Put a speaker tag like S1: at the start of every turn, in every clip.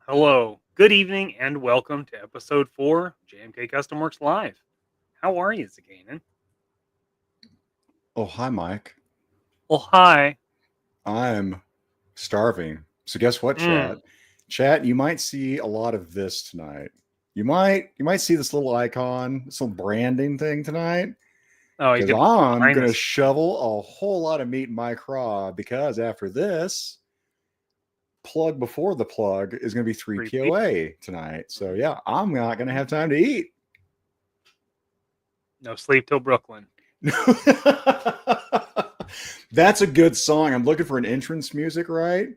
S1: Hello, good evening, and welcome to episode 4 JMK Custom Works Live. How are you, Zakainen?
S2: Oh, hi, Mike.
S1: Well, hi.
S2: I'm starving. So guess what, chat? Chat, you might see a lot of this tonight. You might see this little icon, this little branding thing tonight.
S1: Oh,
S2: because I'm going to shovel a whole lot of meat in my craw, because after this, plug before the plug is going to be 3 POA tonight. So yeah, I'm not going to have time to eat.
S1: No sleep till Brooklyn.
S2: That's a good song. I'm looking for an entrance music, right?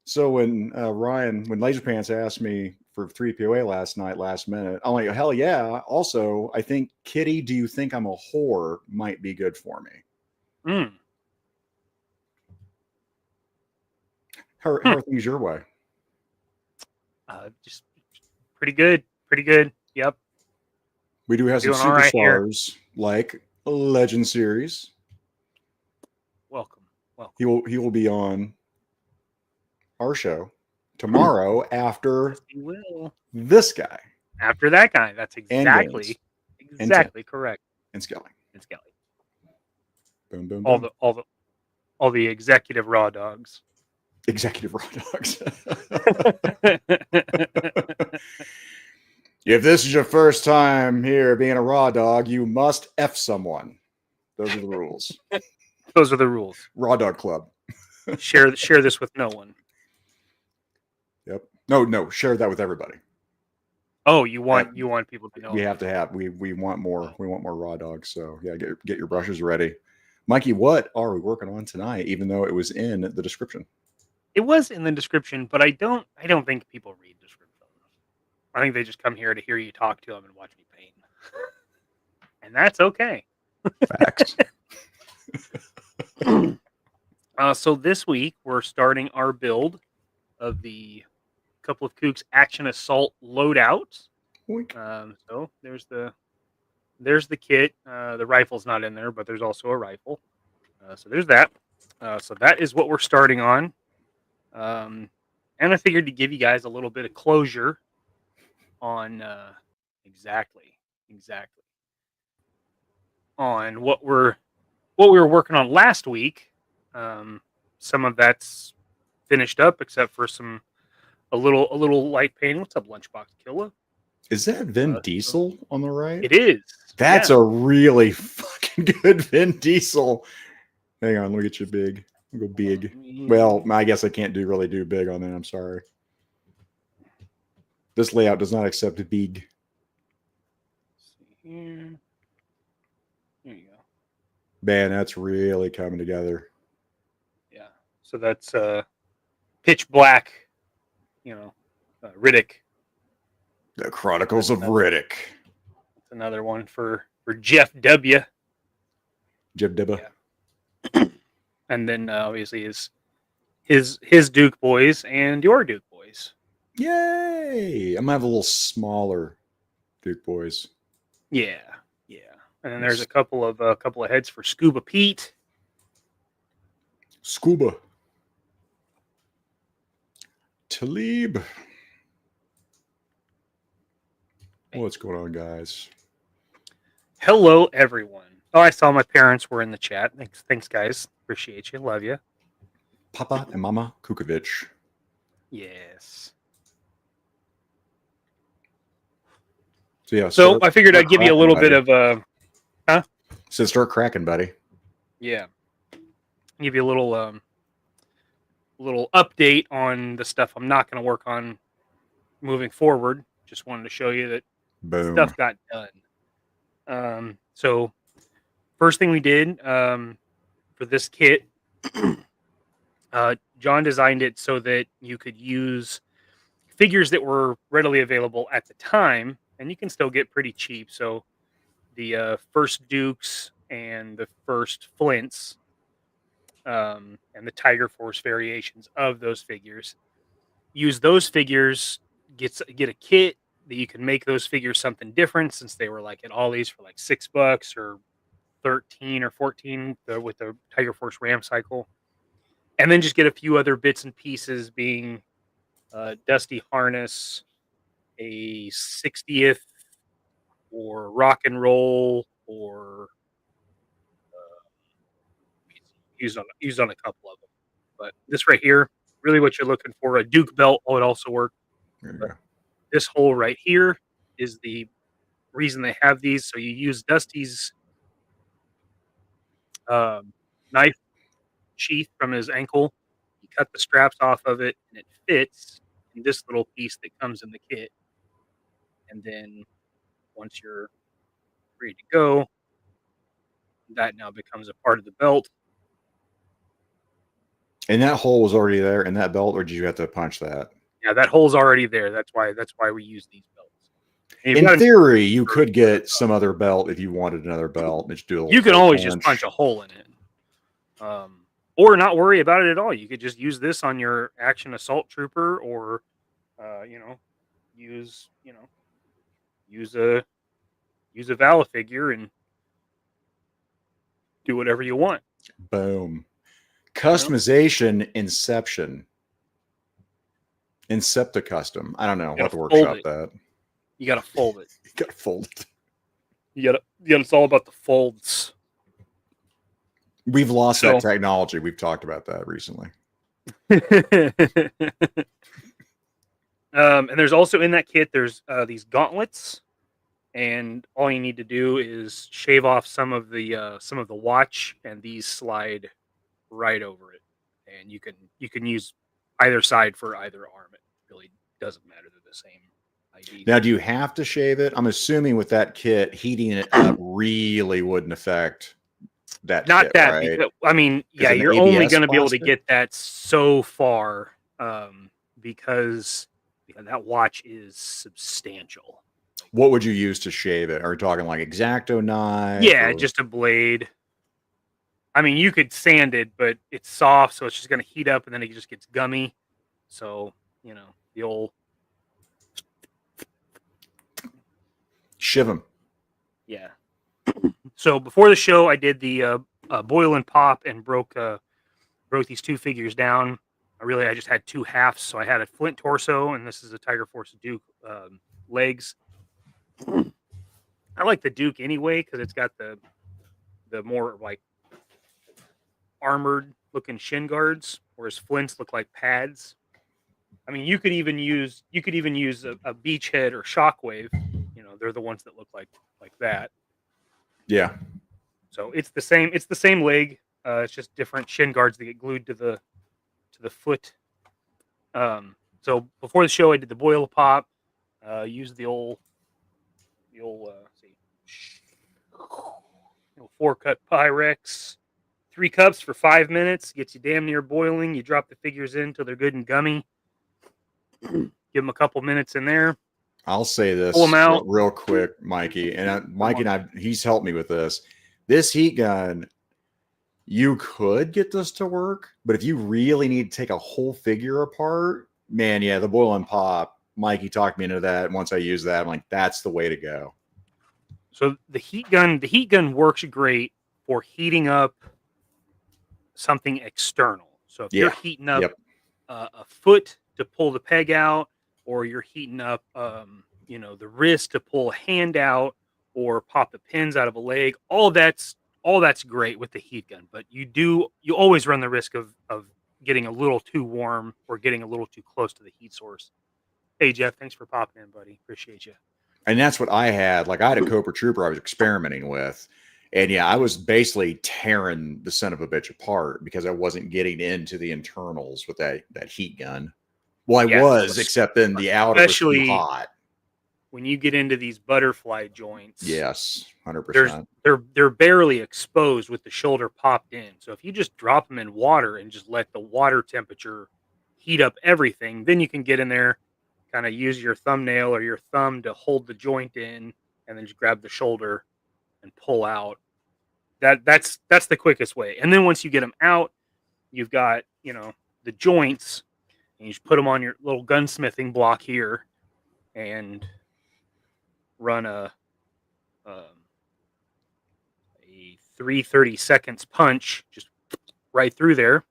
S2: So when when Laser Pants asked me for 3 POA last minute, I'm like, hell yeah. Also, I think Kitty, Do You Think I'm a Whore might be good for me. How are things your way?
S1: Just pretty good. Pretty good. Yep.
S2: We do have some superstars like Legend Series.
S1: Welcome.
S2: He will be on our show tomorrow after this guy.
S1: After that guy. That's exactly correct.
S2: And Skelly. Boom, boom, boom.
S1: All the executive raw dogs.
S2: Executive raw dogs. If this is your first time here being a raw dog, you must F someone. Those are the rules.
S1: Those are the rules.
S2: Raw Dog Club.
S1: Share this with no one.
S2: Yep. No, share that with everybody.
S1: Oh, you want people to know.
S2: We have to have we want more. We want more raw dogs. So yeah, get your brushes ready. Mikey, what are we working on tonight? Even though it was in the description.
S1: It was in the description, but I don't think people read descriptions. I think they just come here to hear you talk to them and watch me paint. And that's okay.
S2: Facts.
S1: So this week we're starting our build of the Couple of KUKs Action Assault loadout. So there's the kit. The rifle's not in there, but there's also a rifle. So there's that. So that is what we're starting on. And I figured to give you guys a little bit of closure on exactly on what we were working on last week. Some of that's finished up, except for a little light painting. What's up, Lunchbox Killa?
S2: Is that Vin Diesel on the right?
S1: It is.
S2: That's a really fucking good Vin Diesel. Hang on, let me get you big. I'll go big. Well, I guess I can't really do big on that. I'm sorry. This layout does not accept big.
S1: Here you go.
S2: Man, that's really coming together.
S1: Yeah. So that's Pitch Black, Riddick.
S2: The Chronicles of Riddick.
S1: That's another one for Jeff W.
S2: Jeff W.
S1: Yeah. And then obviously his Duke boys and your Duke boys.
S2: Yay! I'm gonna have a little smaller Duke boys.
S1: Yeah. And then there's a couple of heads for Scuba Pete.
S2: Scuba. Talib. What's going on, guys?
S1: Hello, everyone. Oh, I saw my parents were in the chat. Thanks, guys. Appreciate you. Love you.
S2: Papa and Mama Kukovic.
S1: Yes.
S2: So yeah.
S1: So I figured I'd give you a little bit of
S2: So start cracking, buddy.
S1: Yeah. Give you a little update on the stuff I'm not going to work on moving forward. Just wanted to show you that stuff got done. So first thing we did for this kit, John designed it so that you could use figures that were readily available at the time, and you can still get pretty cheap. So the first Dukes and the first Flints and the Tiger Force variations of those figures. Use those figures, get a kit that you can make those figures something different, since they were like at Ollie's for like $6 or 13 or 14 with the Tiger Force Ram Cycle. And then just get a few other bits and pieces, being Dusty Harness, a 60th, or Rock and Roll, or used on a couple of them. But this right here, really what you're looking for, a Duke belt would also work. This hole right here is the reason they have these. So you use Dusty's knife sheath from his ankle. You cut the straps off of it, and it fits in this little piece that comes in the kit. And then once you're ready to go, that now becomes a part of the belt.
S2: And that hole was already there in that belt, or did you have to punch that?
S1: Yeah, that hole's already there. That's why we use these belts.
S2: In theory, you could get some other belt if you wanted another belt.
S1: You can always just punch a hole in it, or not worry about it at all. You could just use this on your action assault trooper, or use a Vala figure and do whatever you want.
S2: Boom. Customization inception. Incepta custom. I don't know. We'll have to workshop that.
S1: You gotta fold it.
S2: You gotta fold it.
S1: You gotta. It's all about the folds.
S2: We've lost that technology. We've talked about that recently.
S1: And there's also in that kit, there's these gauntlets, and all you need to do is shave off some of the watch, and these slide right over it, and you can use either side for either arm. It really doesn't matter. They're the same idea.
S2: Now, do you have to shave it? I'm assuming with that kit, heating it up really wouldn't affect that.
S1: Not
S2: kit,
S1: that.
S2: right?
S1: Because, I mean, yeah, you're only going to be able to get that so far, because that watch is substantial.
S2: What would you use to shave it? Are we talking like X-Acto knife?
S1: Yeah, just a blade. I mean, you could sand it, but it's soft, so it's just going to heat up, and then it just gets gummy. So, the old
S2: shiv them.
S1: Yeah. So before the show, I did the boil and pop and broke these two figures down. I just had two halves, so I had a Flint torso, and this is a Tiger Force Duke legs. I like the Duke anyway because it's got the more like armored looking shin guards, whereas Flints look like pads. I mean, you could even use a Beachhead or Shockwave. They're the ones that look like that.
S2: Yeah.
S1: So it's the same leg. It's just different shin guards that get glued to the foot. So before the show, I did the boil pop. Used the old 4-cut Pyrex. 3 cups for 5 minutes. Gets you damn near boiling. You drop the figures in until they're good and gummy. Give them a couple minutes in there.
S2: I'll say this real quick, Mikey. And Mikey and I, he's helped me with this. This heat gun, you could get this to work, but if you really need to take a whole figure apart, man, yeah, the boil and pop, Mikey talked me into that. Once I use that, I'm like, that's the way to go.
S1: So the heat gun works great for heating up something external. So if you're heating up a foot to pull the peg out, or you're heating up, the wrist to pull a hand out, or pop the pins out of a leg, all that's great with the heat gun. But you always run the risk of getting a little too warm or getting a little too close to the heat source. Hey Jeff, thanks for popping in, buddy. Appreciate you.
S2: And that's what I had. Like I had a Cobra Trooper I was experimenting with. And yeah, I was basically tearing the son of a bitch apart because I wasn't getting into the internals with that heat gun. Well, I was, except then the outer was too hot.
S1: When you get into these butterfly joints,
S2: yes, 100%.
S1: They're barely exposed with the shoulder popped in. So if you just drop them in water and just let the water temperature heat up everything, then you can get in there, kind of use your thumbnail or your thumb to hold the joint in, and then just grab the shoulder and pull out. That's the quickest way. And then once you get them out, you've got the joints, and you just put them on your little gunsmithing block here, and run a 3/30 seconds punch just right through there.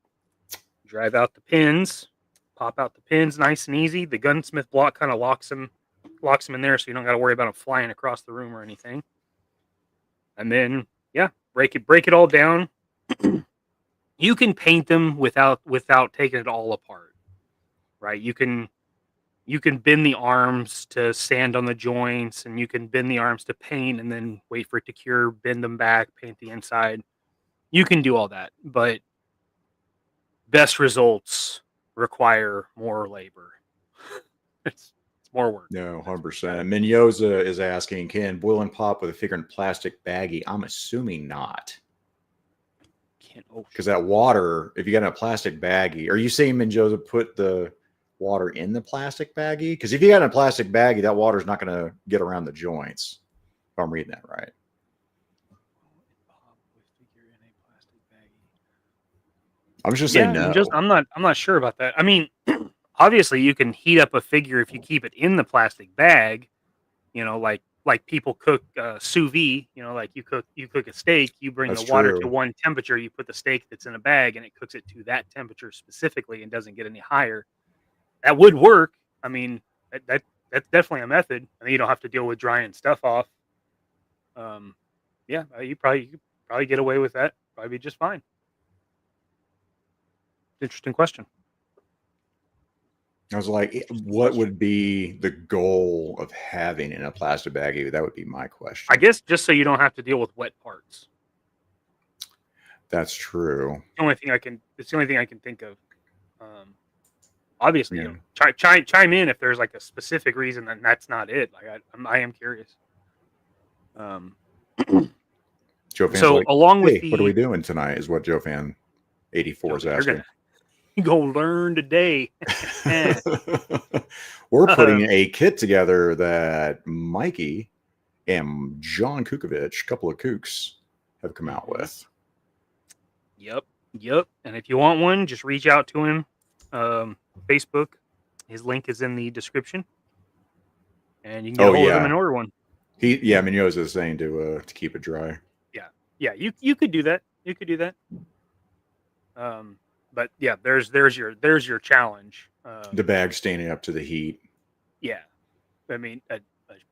S1: Drive out the pins, pop out the pins, nice and easy. The gunsmith block kind of locks them in there, so you don't got to worry about them flying across the room or anything. And then break it all down. You can paint them without taking it all apart, right? You can bend the arms to sand on the joints, and you can bend the arms to paint and then wait for it to cure, bend them back, paint the inside. You can do all that, but best results require more labor. It's more work.
S2: No, 100%. Menyoza is asking, can boil and pop with a figure in plastic baggie? I'm assuming not. Because that water, if you got in a plastic baggie, are you saying, Menyoza, put the water in the plastic baggie? Because if you got in a plastic baggie, that water is not going to get around the joints. If I'm reading that right. I was just saying no.
S1: I'm not sure about that. I mean, obviously you can heat up a figure if you keep it in the plastic bag. Like people cook sous vide. Like you cook a steak. You bring the water to one temperature. You put the steak that's in a bag, and it cooks it to that temperature specifically, and doesn't get any higher. That would work. I mean, that's definitely a method. I mean, you don't have to deal with drying stuff off. You probably get away with that. Probably be just fine. Interesting question.
S2: I was like, what would be the goal of having in a plastic baggie? That would be my question.
S1: I guess just so you don't have to deal with wet parts.
S2: That's true.
S1: It's the only thing I can think of. Obviously, chime in if there's like a specific reason, then that's not it. Like I am curious.
S2: Joe Fan's
S1: so along with
S2: what are we doing tonight? Is what Joe Fan 84 is asking.
S1: Go learn today.
S2: We're putting a kit together that Mikey and John Kukovich, Couple of Kooks, have come out with.
S1: Yep. And if you want one, just reach out to him. Facebook. His link is in the description, and you can get a hold of him and order one.
S2: Menyoza is saying to keep it dry.
S1: Yeah. You could do that. But yeah, there's your challenge.
S2: The bag standing up to the heat.
S1: Yeah, I mean a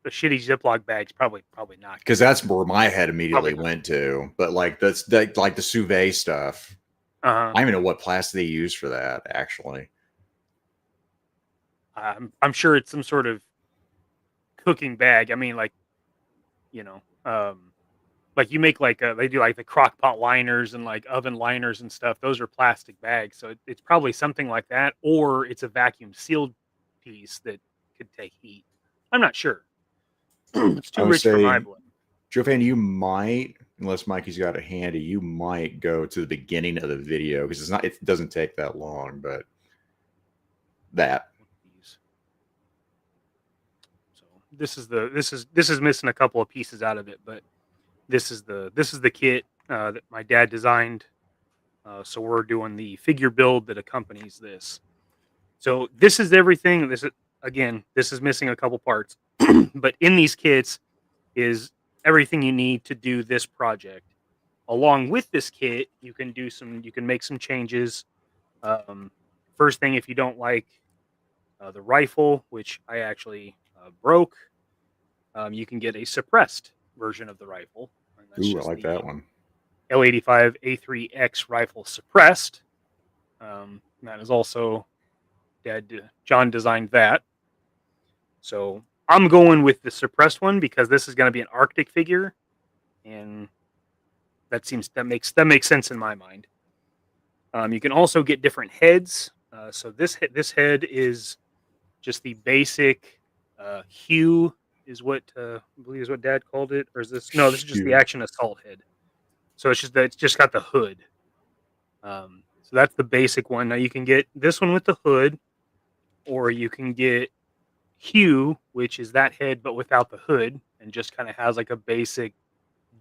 S1: shitty Ziploc bag's probably not,
S2: because that's where my head immediately went to. But like like the sous vide stuff. I don't even know what plastic they use for that. Actually,
S1: I'm sure it's some sort of cooking bag. I mean, like you make they do like the crock pot liners and like oven liners and stuff. Those are plastic bags. So it's probably something like that, or it's a vacuum sealed piece that could take heat. I'm not sure. It's too rich for my blood.
S2: Joe Fan, you might, unless Mikey's got it handy, you might go to the beginning of the video, because it doesn't take that long, but that.
S1: So this is missing a couple of pieces out of it, but this is the kit that my dad designed. So we're doing the figure build that accompanies this. So this is everything. This is missing a couple parts, but in these kits is everything you need to do this project. Along with this kit, you can make some changes. First thing, if you don't like the rifle, which I actually broke, you can get a suppressed version of the rifle. And that's
S2: Ooh, I like that one.
S1: L85 A3X rifle suppressed. That is also John designed that. So I'm going with the suppressed one because this is going to be an Arctic figure, and that makes sense in my mind. You can also get different heads. So this head is just the basic hue, is what I believe is what Dad called it, or is this? No, this is just the Action Assault head. So it's just got the hood. So that's the basic one. Now you can get this one with the hood, or you can get Hue, which is that head but without the hood, and just kind of has like a basic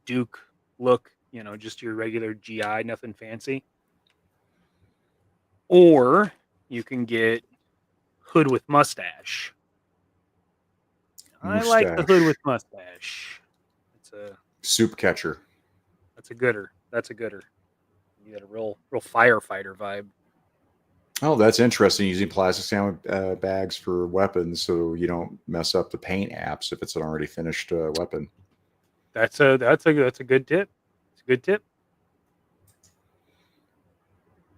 S1: Duke look, just your regular GI, nothing fancy. Or you can get hood with mustache. I like the hood with mustache. It's a
S2: soup catcher.
S1: That's a gooder. You got a real firefighter vibe.
S2: Oh, that's interesting. Using plastic sandbags for weapons so you don't mess up the paint apps if it's an already finished weapon.
S1: That's a good tip. It's a good tip.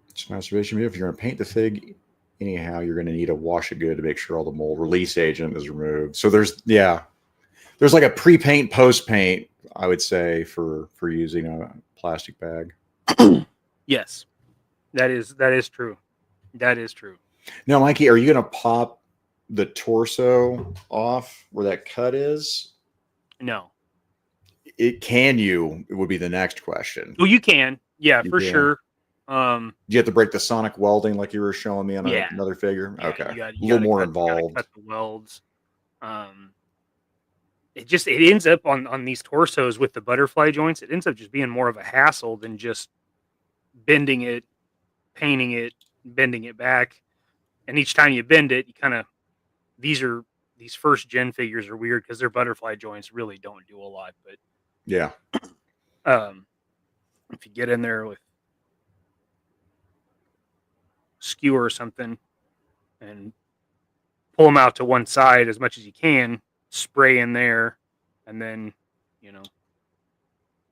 S2: It's an observation. If you're going to paint the fig, anyhow, you're going to need a wash it good to make sure all the mold release agent is removed. So there's like a pre-paint, post-paint, I would say, for using a plastic bag.
S1: Yes, that is true. That is true.
S2: Now, Mikey, are you going to pop the torso off where that cut is?
S1: No.
S2: It would be the next question.
S1: Well, you can. Yeah, for sure.
S2: Do you have to break the sonic welding like you were showing me on another figure?
S1: Yeah,
S2: okay.
S1: A
S2: little more involved.
S1: Cut the welds. It ends up on these torsos with the butterfly joints. It ends up just being more of a hassle than just bending it, painting it, bending it back. And each time you bend it, you kind of these first gen figures are weird because their butterfly joints really don't do a lot. But
S2: yeah,
S1: if you get in there with skewer or something and pull them out to one side as much as you can, spray in there, and then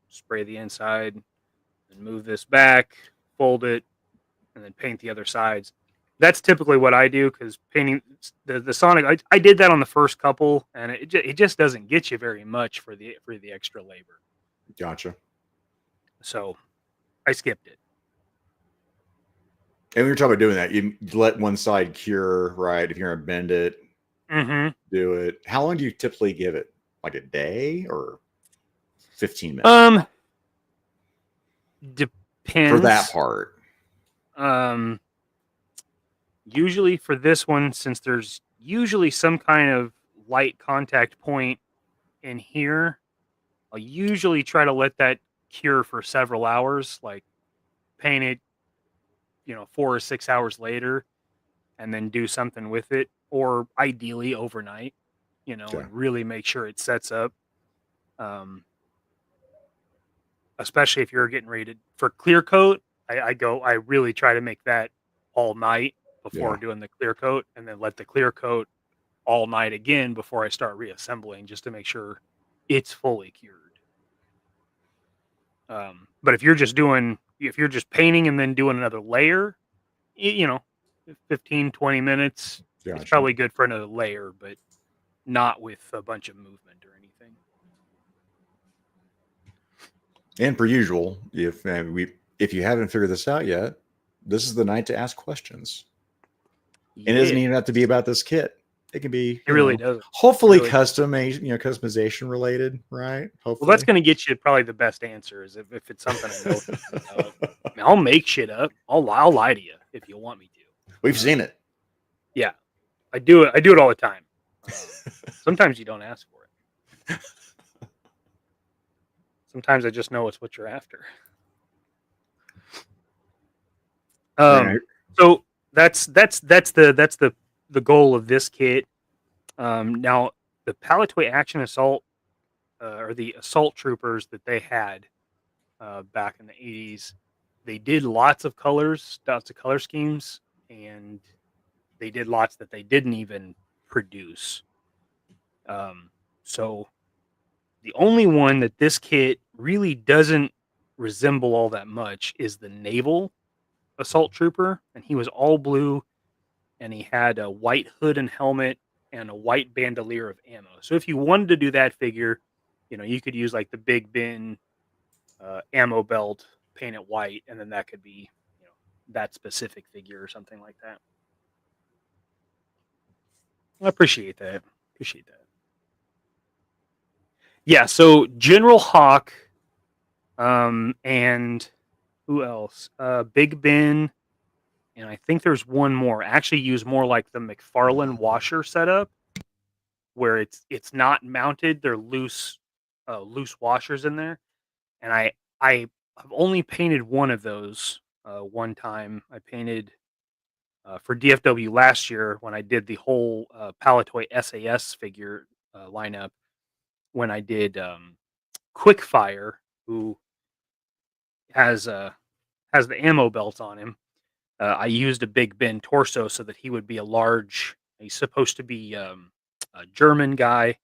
S1: spray the inside and move this back, fold it, and then paint the other sides. That's typically what I do because painting the Sonic, I did that on the first couple, and it just doesn't get you very much for the extra labor.
S2: Gotcha.
S1: So I skipped it.
S2: And we were talking about doing that. You let one side cure, right? If you're going to bend it, do it. How long do you typically give it? Like a day or 15 minutes?
S1: Depends.
S2: For that part.
S1: Usually for this one, since there's usually some kind of light contact point in here, I'll usually try to let that cure for several hours, like paint it, 4 or 6 hours later, and then do something with it, or ideally overnight, and really make sure it sets up. Especially if you're getting ready for clear coat, I really try to make that all night before doing the clear coat, and then let the clear coat all night again before I start reassembling, just to make sure it's fully cured. But if you're just painting and then doing another layer, 15, 20 minutes,
S2: gotcha.
S1: It's probably good for another layer, but not with a bunch of movement or anything.
S2: And per usual, if you haven't figured this out yet, this is the night to ask questions. Yeah. It doesn't even have to be about this kit. It can be.
S1: It really does.
S2: Hopefully, customization related, right? Hopefully.
S1: Well, that's going to get you probably the best answers if it's something I know. I'll make shit up. I'll lie to you if you want me to.
S2: We've seen it.
S1: Yeah, I do it. I do it all the time. Sometimes you don't ask for it. Sometimes I just know it's what you're after. So that's the goal of this kit. Now the Palitoy Action Assault or the assault troopers that they had back in the 80s. They did lots of colors, lots of color schemes, and they did lots that they didn't even produce. So the only one that this kit really doesn't resemble all that much is the naval assault trooper, and he was all blue, and he had a white hood and helmet and a white bandolier of ammo. So if you wanted to do that figure, you could use like the Big bin ammo belt, paint it white, and then that could be, that specific figure or something like that. I appreciate that. Appreciate that. Yeah, so General Hawk, and who else? Big Ben, and I think there's one more. Actually, use more like the McFarlane washer setup, where it's not mounted. They're loose washers in there, and I have only painted one of those one time. I painted for DFW last year when I did the whole Palitoy SAS figure lineup. When I did Quickfire, who has the ammo belt on him, I used a Big Ben torso so that he would be a large. He's supposed to be a German guy,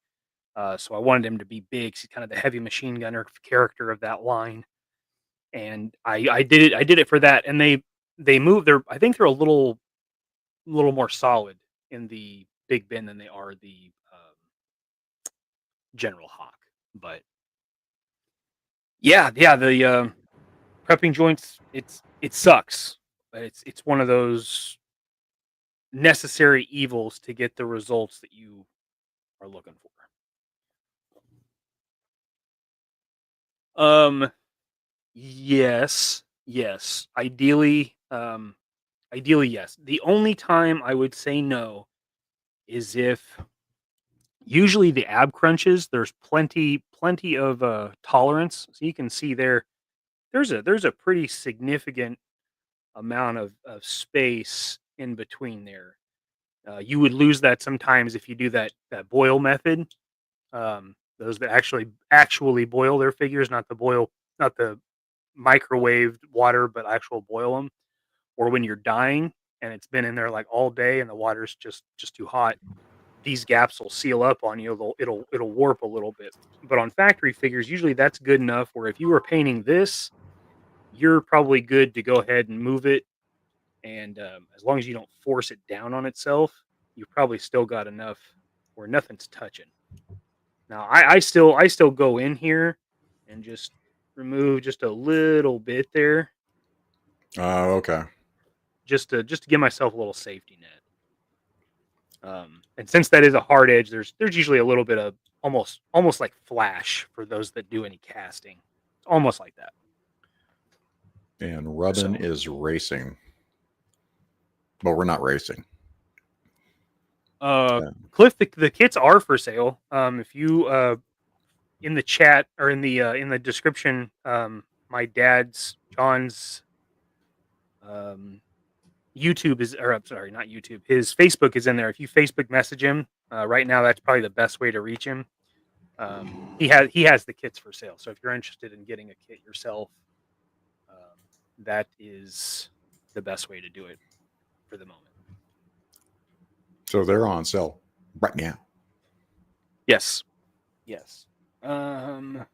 S1: so I wanted him to be big. He's kind of the heavy machine gunner character of that line, and I did it. I did it for that, and they moved. I think they're a little more solid in the Big Ben than they are the General Hawk. But yeah, the prepping joints, it sucks, but it's one of those necessary evils to get the results that you are looking for. Yes, yes. Ideally, yes. The only time I would say no is if usually the ab crunches, there's plenty of tolerance. So you can see there's a pretty significant amount of space in between there. You would lose that sometimes if you do that boil method. Those that actually boil their figures, not the microwaved water, but actual boil them. Or when you're dyeing and it's been in there like all day and the water's just too hot, these gaps will seal up on you. It'll warp a little bit. But on factory figures, usually that's good enough. Where if you were painting this, you're probably good to go ahead and move it. And as long as you don't force it down on itself, you've probably still got enough where nothing's touching. Now, I still go in here and just remove just a little bit there,
S2: Okay.
S1: just to give myself a little safety net. And since that is a hard edge, there's usually a little bit of almost like flash for those that do any casting. It's almost like that.
S2: And Rubbin is racing, but we're not racing.
S1: Cliff, the kits are for sale. If you in the chat or in the description, my dad's John's YouTube is, or I'm sorry, not YouTube. His Facebook is in there. If you Facebook message him right now, that's probably the best way to reach him. He has the kits for sale. So if you're interested in getting a kit yourself, that is the best way to do it for the moment.
S2: So they're on sale right now.
S1: Yes. I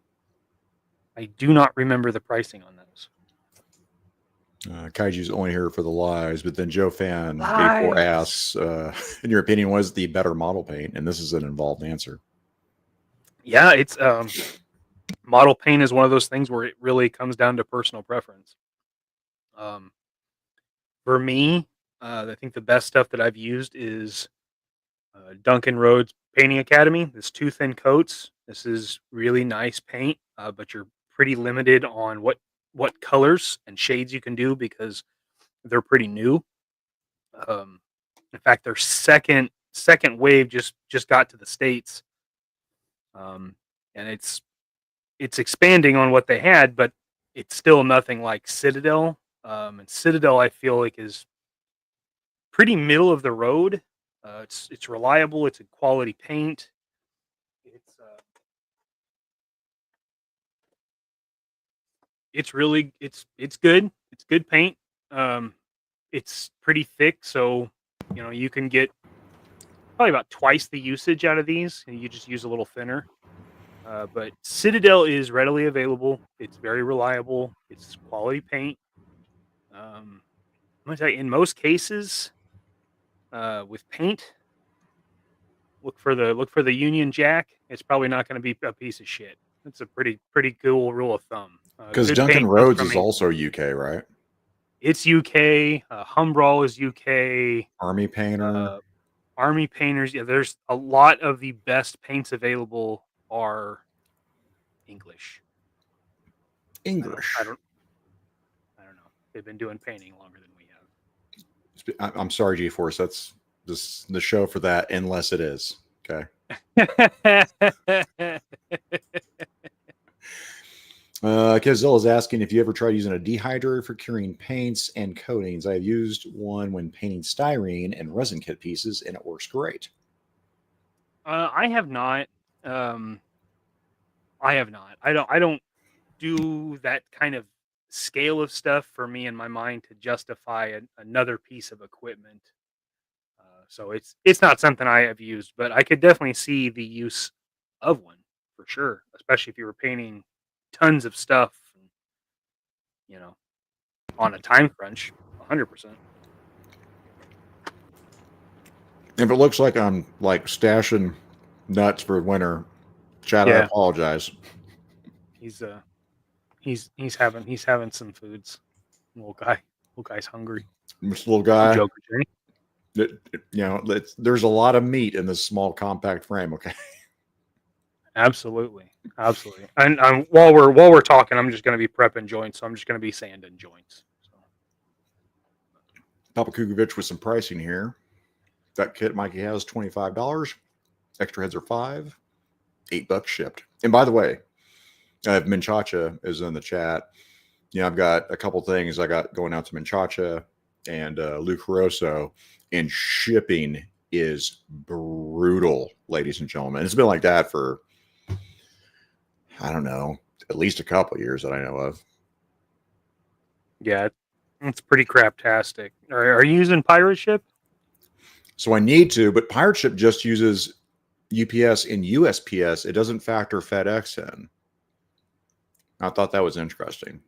S1: do not remember the pricing on those.
S2: Kaiju's only here for the lives, but then Joe Fan 84 asks, in your opinion, what is the better model paint? And this is an involved answer.
S1: Yeah, it's model paint is one of those things where it really comes down to personal preference. For me, I think the best stuff that I've used is Duncan Rhodes Painting Academy. This 2 thin coats. This is really nice paint, but you're pretty limited on what colors and shades you can do because they're pretty new. In fact, their second wave just got to the States, and it's expanding on what they had, but it's still nothing like Citadel. And Citadel, I feel like, is pretty middle of the road. It's reliable. It's a quality paint. it's really it's good. It's good paint. It's pretty thick, so you can get probably about twice the usage out of these, and you just use a little thinner. But Citadel is readily available. It's very reliable. It's quality paint. I'm gonna tell you, in most cases, with paint, look for the Union Jack. It's probably not going to be a piece of shit. That's a pretty cool rule of thumb.
S2: Because Duncan Rhodes is also UK, right?
S1: It's UK. Humbrol is UK.
S2: Army Painter.
S1: Army Painters. Yeah, there's a lot of the best paints available are English. I don't know. They've been doing painting longer than we
S2: have. I'm sorry, G-Force. That's the show for that, unless it is. Okay. Kizil is asking if you ever tried using a dehydrator for curing paints and coatings. I have used one when painting styrene and resin kit pieces, and it works great.
S1: I have not. I don't do that kind of scale of stuff for me in my mind to justify another piece of equipment. So it's not something I have used, but I could definitely see the use of one for sure, especially if you were painting tons of stuff, on a time crunch, 100%.
S2: If it looks like I'm stashing nuts for winter, Chad, I apologize.
S1: He's having some foods. Little guy's hungry.
S2: This little guy. Joker, there's a lot of meat in this small compact frame. Okay.
S1: Absolutely. And while we're talking, I'm just going to be prepping joints. So I'm just going to be sanding joints. So.
S2: Papa Kukovich with some pricing here. That kit Mikey has $25. Extra heads are $5. $8 shipped. And by the way, Minchacha is in the chat. I've got a couple things I got going out to Minchacha and Luke Rosso, and shipping is brutal, ladies and gentlemen. It's been like that for, I don't know, at least a couple of years that I know of.
S1: Yeah, it's pretty craptastic. Are you using Pirate Ship?
S2: So I need to, but Pirate Ship just uses UPS and USPS. It doesn't factor FedEx in. I thought that was interesting.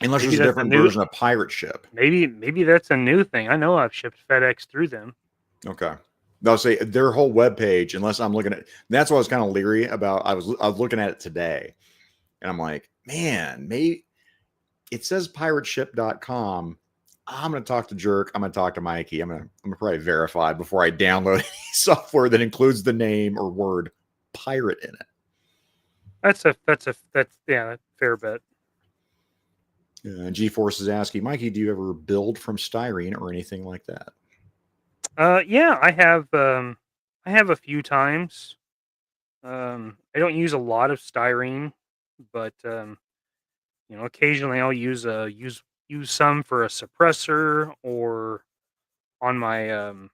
S2: Unless there's a different version of Pirate Ship.
S1: Maybe that's a new thing. I know I've shipped FedEx through them.
S2: Okay. I'll say their whole webpage, unless I'm looking at, that's what I was kind of leery about. I was looking at it today, and I'm like, man, maybe it says pirateship.com. I'm going to talk to Jerk. I'm going to talk to Mikey. I'm going to probably verify before I download any software that includes the name or word pirate in it.
S1: That's a fair bet.
S2: G-Force is asking, Mikey, do you ever build from styrene or anything like that?
S1: Yeah, I have a few times. I don't use a lot of styrene, but occasionally I'll use some for a suppressor, or on my on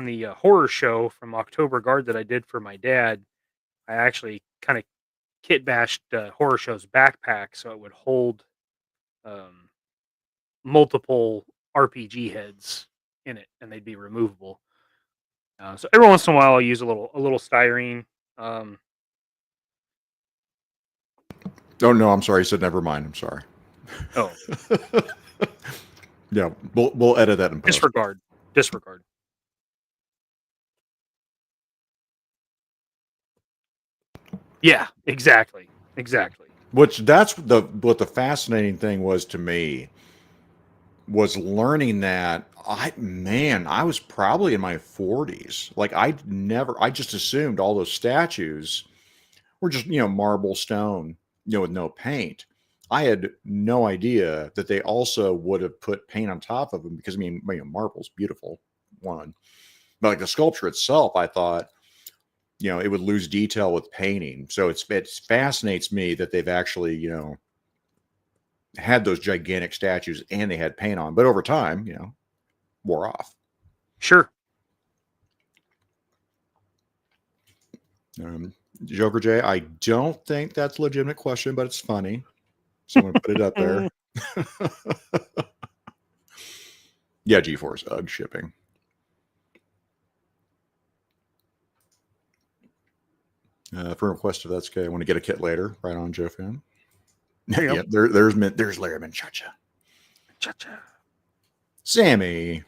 S1: the horror show from October Guard that I did for my dad. I actually kind of kit bashed horror show's backpack so it would hold multiple RPG heads in it, and they'd be removable. So every once in a while, I'll use a little styrene.
S2: Oh no, I'm sorry. You said never mind. I'm sorry.
S1: Oh,
S2: yeah, we'll edit that in post.
S1: Disregard. Yeah, exactly.
S2: Which that's what the fascinating thing was to me, was learning that I was probably in my 40s. Like I just assumed all those statues were just, marble stone, with no paint. I had no idea that they also would have put paint on top of them, because marble's beautiful, one. But like the sculpture itself, I thought, it would lose detail with painting. So it fascinates me that they've actually, had those gigantic statues and they had paint on, but over time, wore off.
S1: Sure.
S2: Joker J, I don't think that's a legitimate question, but it's funny. So I'm going to put it up there. Yeah, GeForce UGG shipping. For request, if that's okay. I want to get a kit later. Right on, Joe Fan. Yeah, there's Larry Menchacha.
S1: Cha-cha.
S2: Sammy.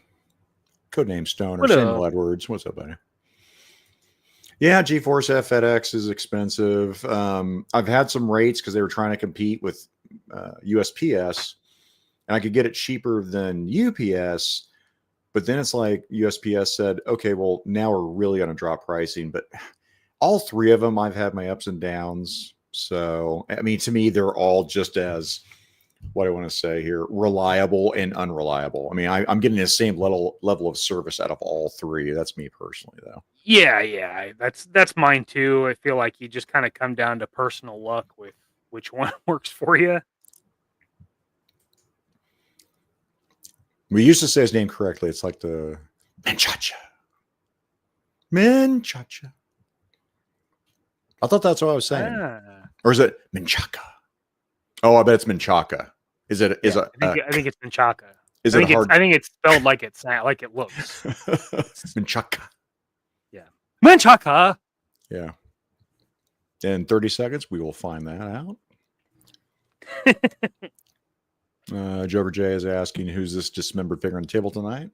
S2: Codename Stoner.
S1: What
S2: Samuel
S1: up?
S2: Edwards. What's up, buddy? Yeah, GeForce FedEx is expensive. I've had some rates because they were trying to compete with USPS, and I could get it cheaper than UPS. But then it's like USPS said, okay, well, now we're really going to drop pricing. But all three of them, I've had my ups and downs. So, I mean, to me, they're all just as, what do I want to say here, reliable and unreliable. I mean, I'm getting the same level of service out of all three. That's me personally, though.
S1: Yeah. That's mine too. I feel like you just kind of come down to personal luck with which one works for you.
S2: We used to say his name correctly. It's like the Menchacha. Menchacha. I thought that's what I was saying. Or is it Menchaca? Oh, I bet it's Menchaca. Is it?
S1: I think it's Menchaca.
S2: I
S1: think it's spelled like it looks.
S2: Menchaca.
S1: Yeah. Menchaca.
S2: Yeah. In 30 seconds, we will find that out. Joker J is asking, who's this dismembered figure on the table tonight?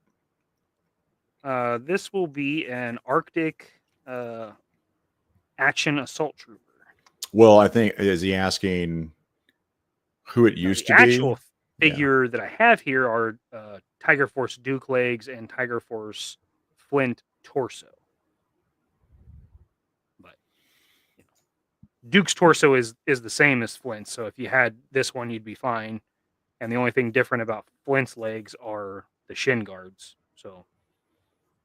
S1: This will be an Arctic action assault trooper.
S2: Well, I think, is he asking who it used to be?
S1: The actual figure that I have here are Tiger Force Duke legs and Tiger Force Flint torso. But Duke's torso is the same as Flint's, so if you had this one, you'd be fine. And the only thing different about Flint's legs are the shin guards. So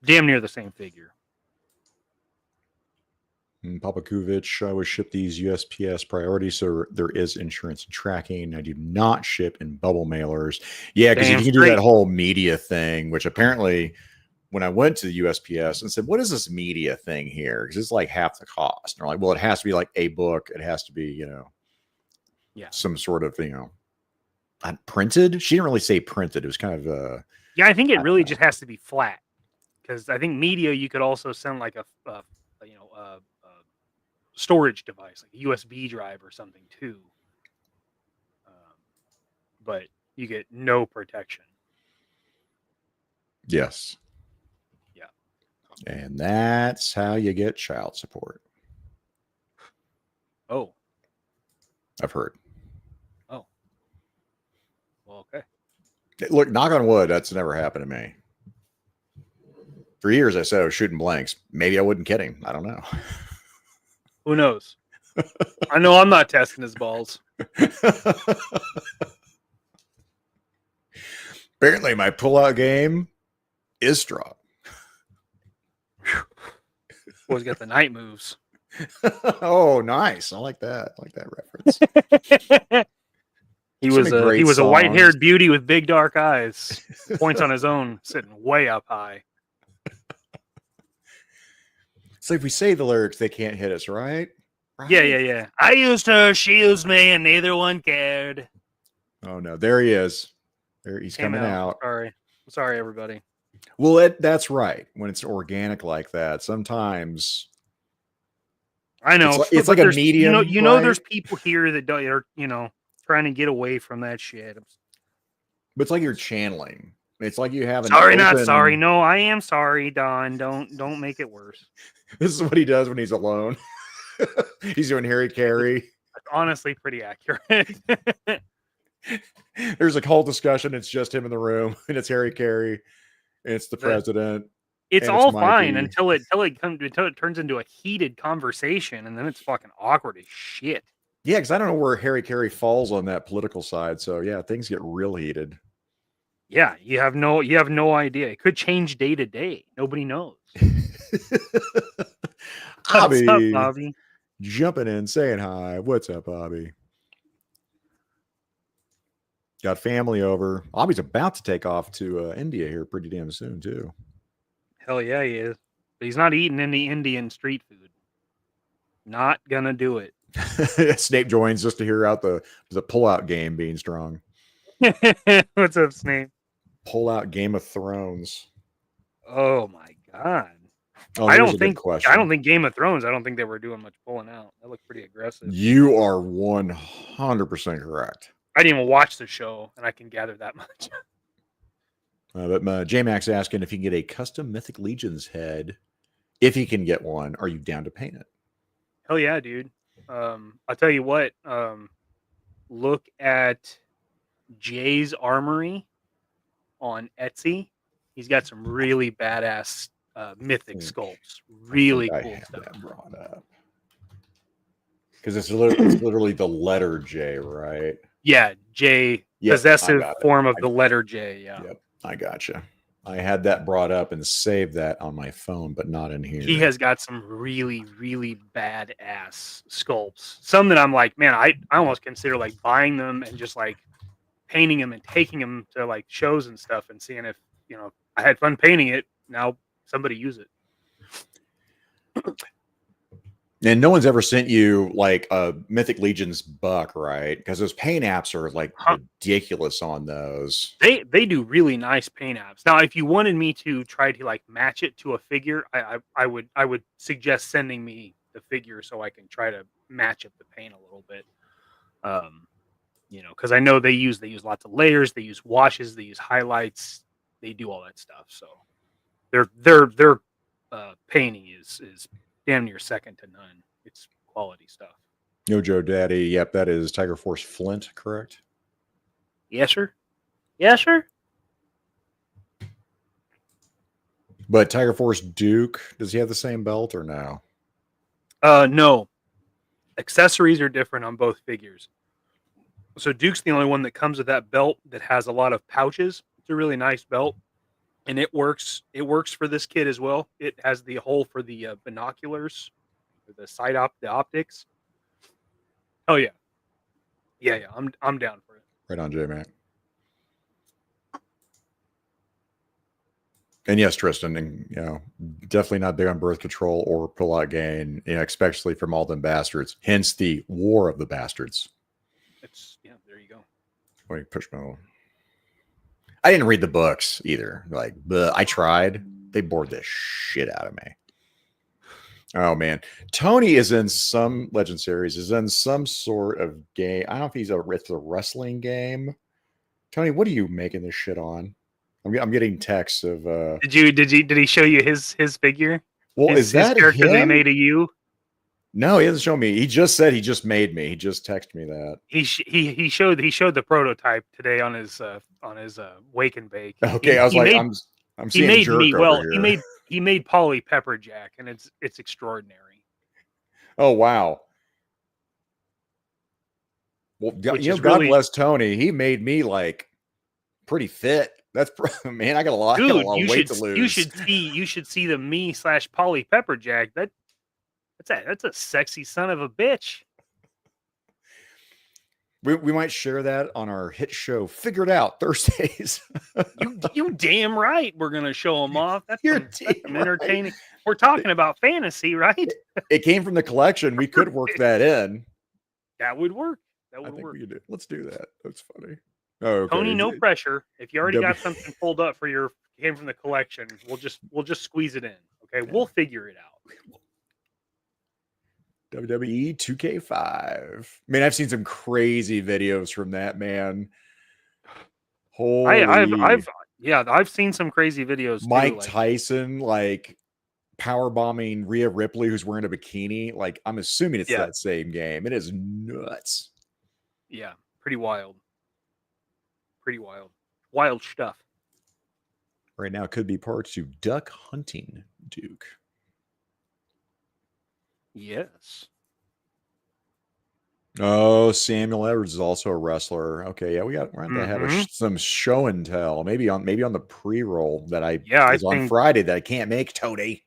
S1: damn near the same figure.
S2: Papa Kuvich, I would ship these USPS priority, so there is insurance and tracking. I do not ship in bubble mailers. Yeah, because you can do that whole media thing, which apparently when I went to the USPS and said, what is this media thing here? Because it's like half the cost. And they're like, well, it has to be like a book. It has to be, some sort of, printed. She didn't really say printed. It was kind of
S1: I think it really just has to be flat, because I think media you could also send like a storage device, like a USB drive or something too, but you get no protection.
S2: Yes.
S1: Yeah.
S2: And that's how you get child support.
S1: Oh,
S2: I've heard.
S1: Well, okay.
S2: Look, knock on wood, that's never happened to me. For years, I said I was shooting blanks. Maybe I wasn't kidding. I don't know.
S1: Who knows? I know I'm not testing his balls.
S2: Apparently, my pull-out game is strong.
S1: Boy's got the night moves.
S2: Oh, nice. I like that. I like that reference.
S1: He was a white-haired beauty with big dark eyes. Points on his own, sitting way up high.
S2: So if we say the lyrics, they can't hit us, right?
S1: Yeah. I used her, she used me, and neither one cared.
S2: Oh no, there he is. There he's coming out.
S1: Sorry, everybody.
S2: Well, that's right. When it's organic like that, sometimes
S1: I know
S2: it's like a medium.
S1: There's people here that are trying to get away from that shit.
S2: But it's like you're channeling. It's like you have an
S1: not sorry. No, I am sorry, Don. Don't make it worse.
S2: This is what he does when he's alone. He's doing Harry Carey.
S1: That's honestly pretty accurate.
S2: There's a whole discussion. It's just him in the room, and it's Harry Carey, and it's the president.
S1: It's all fine until it turns into a heated conversation, and then it's fucking awkward as shit.
S2: Yeah, because I don't know where Harry Carey falls on that political side. So yeah, things get real heated.
S1: Yeah, you have no idea. It could change day to day. Nobody knows.
S2: Bobby,
S1: what's up, Bobby?
S2: Jumping in, saying hi. What's up, Bobby? Got family over. Bobby's about to take off to India here pretty damn soon too.
S1: Hell yeah, he is. But he's not eating any Indian street food. Not gonna do it.
S2: Snape joins just to hear out the pull-out game being strong.
S1: What's up, Snape?
S2: Pull-out Game of Thrones.
S1: Oh my god.
S2: Oh,
S1: I don't think Game of Thrones, I don't think they were doing much pulling out. That looked pretty aggressive.
S2: You are 100% correct.
S1: I didn't even watch the show, and I can gather that much.
S2: But J-Max asking if he can get a custom Mythic Legions head. If he can get one, are you down to paint it?
S1: Hell yeah, dude. I'll tell you what. Look at Jay's Armory on Etsy. He's got some really badass mythic sculpts. Really cool stuff.
S2: Brought up. Because it's literally the letter J, right?
S1: Yeah, J. Yep, possessive form of the letter J. Yeah.
S2: Yep, I gotcha. I had that brought up and saved that on my phone, but not in here.
S1: He has got some really, really badass sculpts. Some that I'm like, man, I almost consider like buying them and just like painting them and taking them to like shows and stuff and seeing if, I had fun painting it. Now somebody use it.
S2: And no one's ever sent you like a Mythic Legions buck, right? Because those paint apps are like ridiculous on those.
S1: They do really nice paint apps. Now, if you wanted me to try to like match it to a figure, I would suggest sending me the figure so I can try to match up the paint a little bit. Because I know they use lots of layers, they use washes, they use highlights, they do all that stuff. So their painting is damn near second to none. It's quality stuff.
S2: Yo, Joe Daddy. Yep, that is Tiger Force Flint, correct?
S1: Yes, sir. Yes, sir.
S2: But Tiger Force Duke, does he have the same belt or no?
S1: No. Accessories are different on both figures. So Duke's the only one that comes with that belt that has a lot of pouches. It's a really nice belt. And it works. It works for this kid as well. It has the hole for the binoculars, the the optics. Oh yeah, yeah. I'm down for it.
S2: Right on, J-Mac. And yes, Tristan, and definitely not big on birth control or pull-out gain, especially from all them bastards. Hence the War of the Bastards.
S1: There you go.
S2: Wait, push my. I didn't read the books either. But I tried. They bored the shit out of me. Oh man, Tony is in some Legend series. Is in some sort of game. I don't know if it's a wrestling game. Tony, what are you making this shit on? I'm getting texts of.
S1: Did he show you his figure?
S2: Well, is that
S1: his character
S2: him?
S1: They made of you?
S2: No, he hasn't shown me. He just said he just made me. He just texted me that.
S1: He showed the prototype today on his wake and bake.
S2: Okay, I'm seeing
S1: he made
S2: jerk
S1: me.
S2: Over
S1: Well,
S2: here.
S1: he made Polly Pepperjack, and it's extraordinary.
S2: Oh wow. Well, God bless Tony. He made me like pretty fit. That's man. I got a lot of weight to lose.
S1: You should see the me/Polly Pepperjack. That's a sexy son of a bitch.
S2: We might share that on our hit show, Figure It Out, Thursdays.
S1: you damn right. We're gonna show them off. That's some entertaining.
S2: Right.
S1: We're talking about fantasy, right?
S2: It came from the collection. We could work that in.
S1: That would work.
S2: Let's do that. That's funny. Oh, okay.
S1: Tony, no pressure. If you already got something pulled up for came from the collection, we'll just squeeze it in. Okay, yeah. We'll figure it out.
S2: WWE 2K5. Man, I've seen some crazy videos from that, man. Holy.
S1: I've seen some crazy videos too.
S2: Mike Tyson, like power bombing Rhea Ripley, who's wearing a bikini. Like, I'm assuming it's that same game. It is nuts.
S1: Yeah, pretty wild. Pretty wild. Wild stuff.
S2: Right now, it could be part to duck hunting, Duke.
S1: Yes.
S2: Oh, Samuel Edwards is also a wrestler. Okay, yeah, we're going to have some show and tell. Maybe on the pre-roll that I on Friday that I can't make, Tony.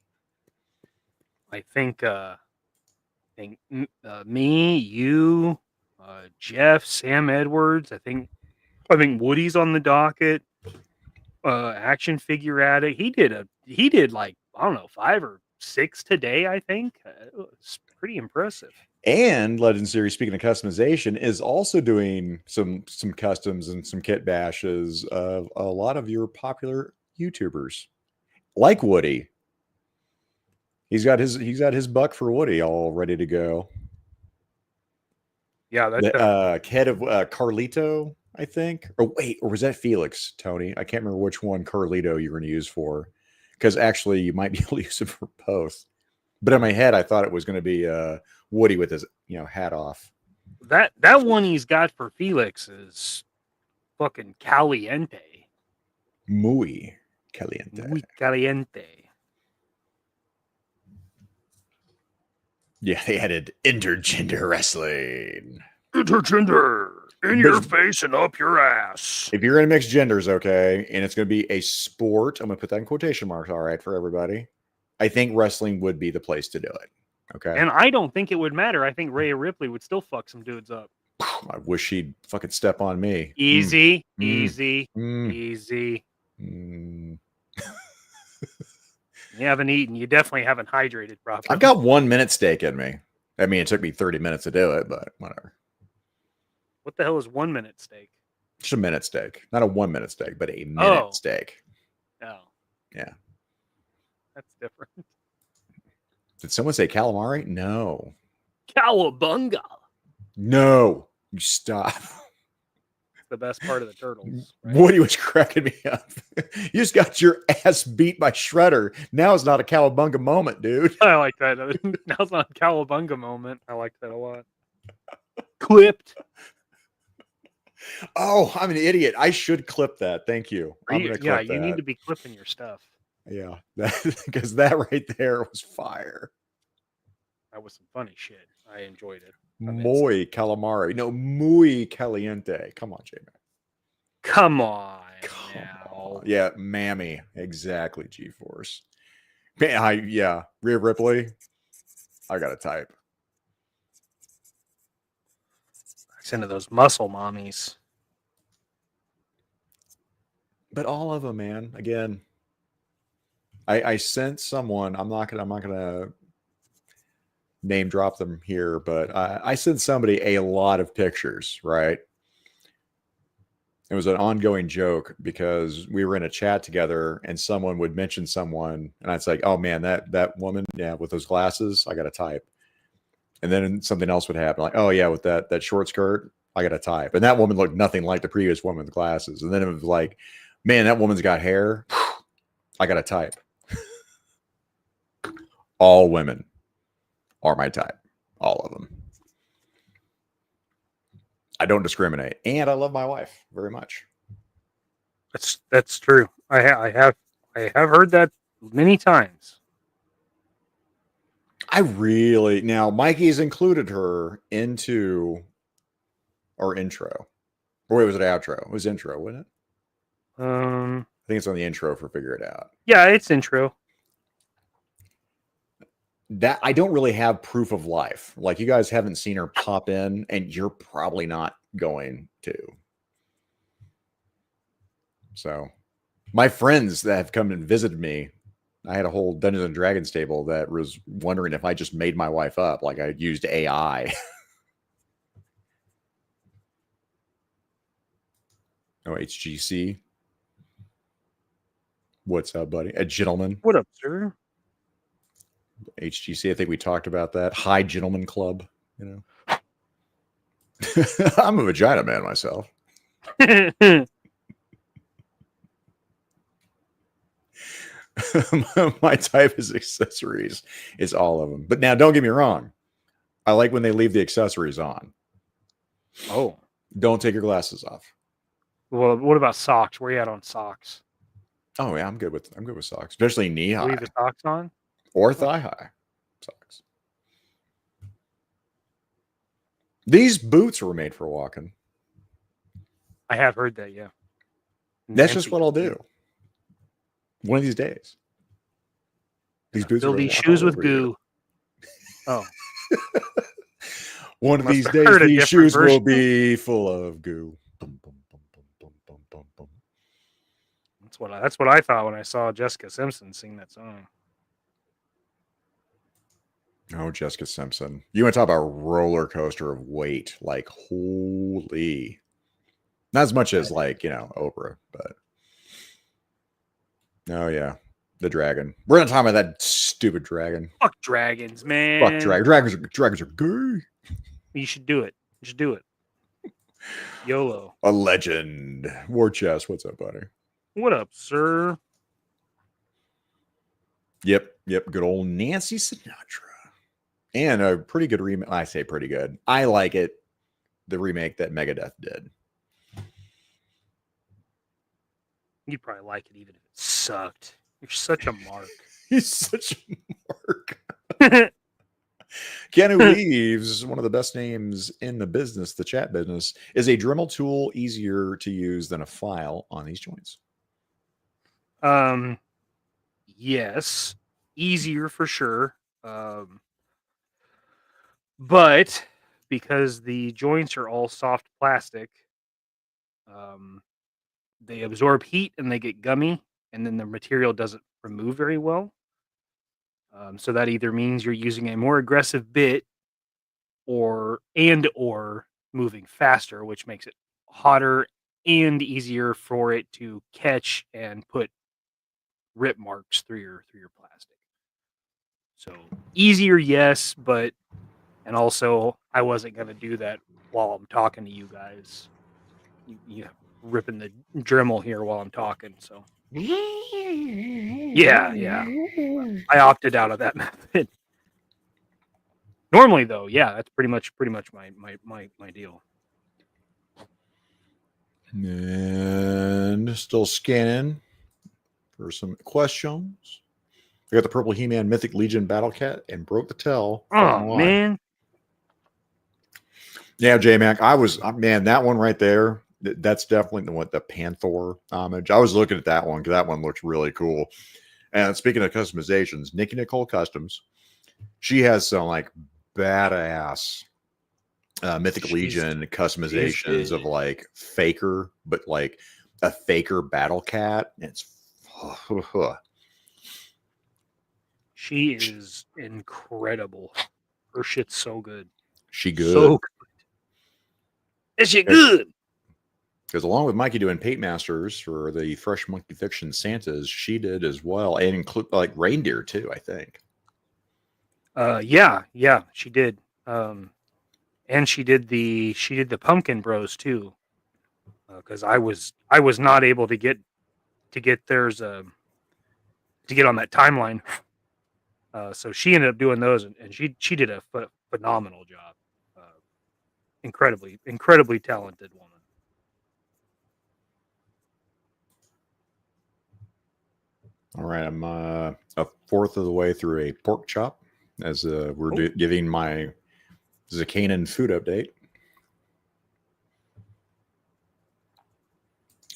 S1: I think me, you, Jeff, Sam Edwards. I think Woody's on the docket. Action Figure Addict. He did like I don't know 5 or 6 today. I think pretty impressive.
S2: And Legend Series, speaking of customization, is also doing some customs and some kit bashes of a lot of your popular YouTubers, like Woody. He's got his buck for Woody all ready to go.
S1: Yeah, that
S2: the head of Carlito, I think. Or wait, or was that Felix, Tony? I can't remember which one Carlito you're going to use for, because actually you might be able to use it for both. But in my head, I thought it was going to be Woody with his hat off.
S1: That one he's got for Felix is fucking caliente.
S2: Muy caliente.
S1: Muy caliente.
S2: Yeah, they added intergender wrestling.
S1: Intergender in your face and up your ass.
S2: If you're going to mix genders, okay, and it's going to be a sport, I'm going to put that in quotation marks, all right, for everybody. I think wrestling would be the place to do it. Okay.
S1: And I don't think it would matter. I think Rhea Ripley would still fuck some dudes up.
S2: I wish she'd fucking step on me.
S1: Easy.
S2: Mm.
S1: You haven't eaten. You definitely haven't hydrated properly.
S2: I've got 1 minute steak in me. I mean, it took me 30 minutes to do it, but whatever.
S1: What the hell is 1 minute steak?
S2: Just a minute steak. Not a 1 minute steak, but a minute steak.
S1: Oh.
S2: Yeah.
S1: That's different.
S2: Did someone say calamari? No.
S1: Cowabunga.
S2: No. You stop.
S1: The best part of the turtles.
S2: Right? Woody was cracking me up. You just got your ass beat by Shredder. Now it's not a cowabunga moment, dude.
S1: I like that. Now it's not a cowabunga moment. I like that a lot. Clipped.
S2: Oh, I'm an idiot. I should clip that. Thank you.
S1: You need to be clipping your stuff.
S2: Yeah, because that right there was fire.
S1: That was some funny shit. I enjoyed it.
S2: Muy calamari. No, muy caliente. Come on, J-Man.
S1: Come on.
S2: Yeah, mammy. Exactly, G-Force. Rhea Ripley. I got to type.
S1: Into those muscle mommies.
S2: But all of them, man. Again, I sent someone. I'm not gonna name drop them here, but I sent somebody a lot of pictures. Right. It was an ongoing joke because we were in a chat together, and someone would mention someone, and I'd say, "Oh man, that woman, yeah, with those glasses, I got to type." And then something else would happen, like, "Oh yeah, with that short skirt, I got to type." And that woman looked nothing like the previous woman with glasses. And then it was like, "Man, that woman's got hair. I got to type." All women are my type. All of them. I don't discriminate, and I love my wife very much.
S1: That's true. I have heard that many times.
S2: Now Mikey's included her into our intro. Or wait, was it outro? It was intro, wasn't it? I think it's on the intro for Figure It Out.
S1: Yeah, it's intro.
S2: That I don't really have proof of life. Like, you guys haven't seen her pop in, and you're probably not going to. So my friends that have come and visited me, I had a whole Dungeons and Dragons table that was wondering if I just made my wife up, like I used AI. Oh, HGC. What's up, buddy? A gentleman.
S1: What up, sir?
S2: HGC. I think we talked about that. High Gentleman Club. You know, I'm a vagina man myself. My type is accessories. Is all of them. But now, don't get me wrong. I like when they leave the accessories on.
S1: Oh,
S2: don't take your glasses off.
S1: Well, what about socks? Where are you at on socks?
S2: Oh yeah, I'm good with socks, especially knee high.
S1: Leave the socks on
S2: or thigh high socks. These boots were made for walking.
S1: I have heard that. Yeah,
S2: that's just what I'll do. One of these days, these boots
S1: fill these shoes with goo. Oh,
S2: one of these days, these shoes will be full of goo.
S1: That's what I thought when I saw Jessica Simpson sing that song.
S2: Oh, Jessica Simpson. You want to talk about a roller coaster of weight? Like, holy. Not as much as, like, Oprah, but. Oh, yeah. The dragon. We're not talking about that stupid dragon.
S1: Fuck dragons, man.
S2: Fuck dragons. Dragons are gay.
S1: You should do it. You should do it. YOLO.
S2: A legend. War Chest. What's up, buddy?
S1: What up, sir?
S2: Yep. Good old Nancy Sinatra. And a pretty good remake. I say pretty good. I like it. The remake that Megadeth did.
S1: You'd probably like it even if it sucked. You're such a mark.
S2: He's such a mark. Keanu Reeves, one of the best names in the business, the chat business, is a Dremel tool easier to use than a file on these joints?
S1: Yes, easier for sure. But because the joints are all soft plastic, they absorb heat and they get gummy, and then the material doesn't remove very well. So that either means you're using a more aggressive bit or moving faster, which makes it hotter and easier for it to catch and put rip marks through your plastic. So easier, yes, and also I wasn't gonna do that while I'm talking to you guys. You ripping the Dremel here while I'm talking, so yeah. I opted out of that method. Normally, though, yeah, that's pretty much my deal.
S2: And still scanning for some questions. I got the Purple He-Man Mythic Legion Battle Cat and broke the tail.
S1: Oh man.
S2: Yeah, JMK. That one right there. That's definitely the Panther homage. I was looking at that one because that one looks really cool. And speaking of customizations, Nikki Nicole Customs, she has some like badass Mythic Legion customizations of like Faker, but like a Faker Battle Cat. It's
S1: she is incredible. Her shit's so good.
S2: She good.
S1: So good. Is she good?
S2: Because along with Mikey doing Paint Masters for the Fresh Monkey Fiction Santas, she did as well, and include like reindeer too, I think.
S1: Yeah, she did. And she did the Pumpkin Bros too. Because I was not able to get theirs to get on that timeline. So she ended up doing those, and she did a phenomenal job. Incredibly talented woman.
S2: All right, I'm a fourth of the way through a pork chop as we're giving my Zakainen food update.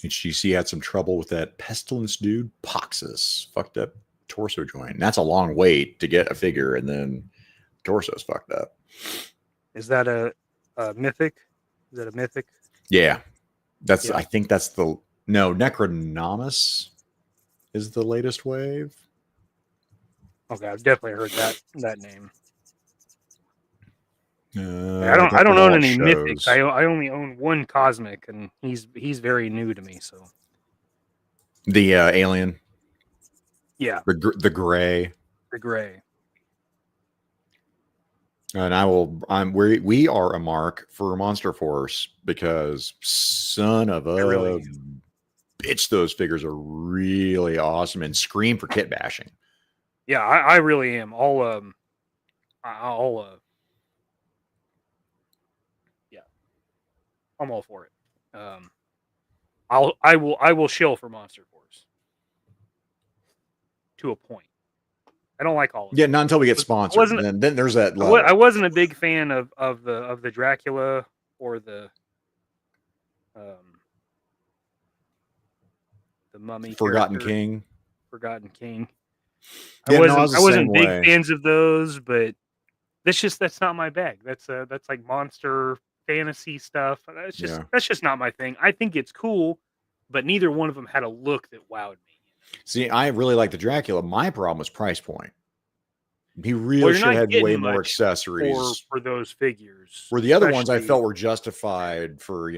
S2: HGC had some trouble with that pestilence dude, Poxus, fucked up torso joint. And that's a long wait to get a figure, and then torso's fucked up.
S1: Is that a mythic? Is that a mythic?
S2: Yeah. I think that's Necronomus is the latest wave.
S1: Okay, I've definitely heard that name.
S2: I
S1: don't own any mythics. I only own one cosmic, and he's very new to me. So
S2: the alien,
S1: yeah,
S2: the gray, and we are a mark for Monster Force because son of a bitch, those figures are really awesome and scream for kit bashing.
S1: Yeah, I really am. I'm all for it. I will shill for Monster Force to a point. I don't like all of it.
S2: Yeah, not until we get sponsored. And then there's that level.
S1: I wasn't a big fan of the Dracula or the Mummy
S2: Forgotten
S1: character.
S2: King.
S1: I wasn't big fans of those, but that's not my bag. That's like monster fantasy stuff. That's just not my thing. I think it's cool, but neither one of them had a look that wowed me.
S2: See, I really like the Dracula. My problem was price point. He really should have had way more
S1: much
S2: accessories
S1: for those figures.
S2: Where the other ones I felt were justified for,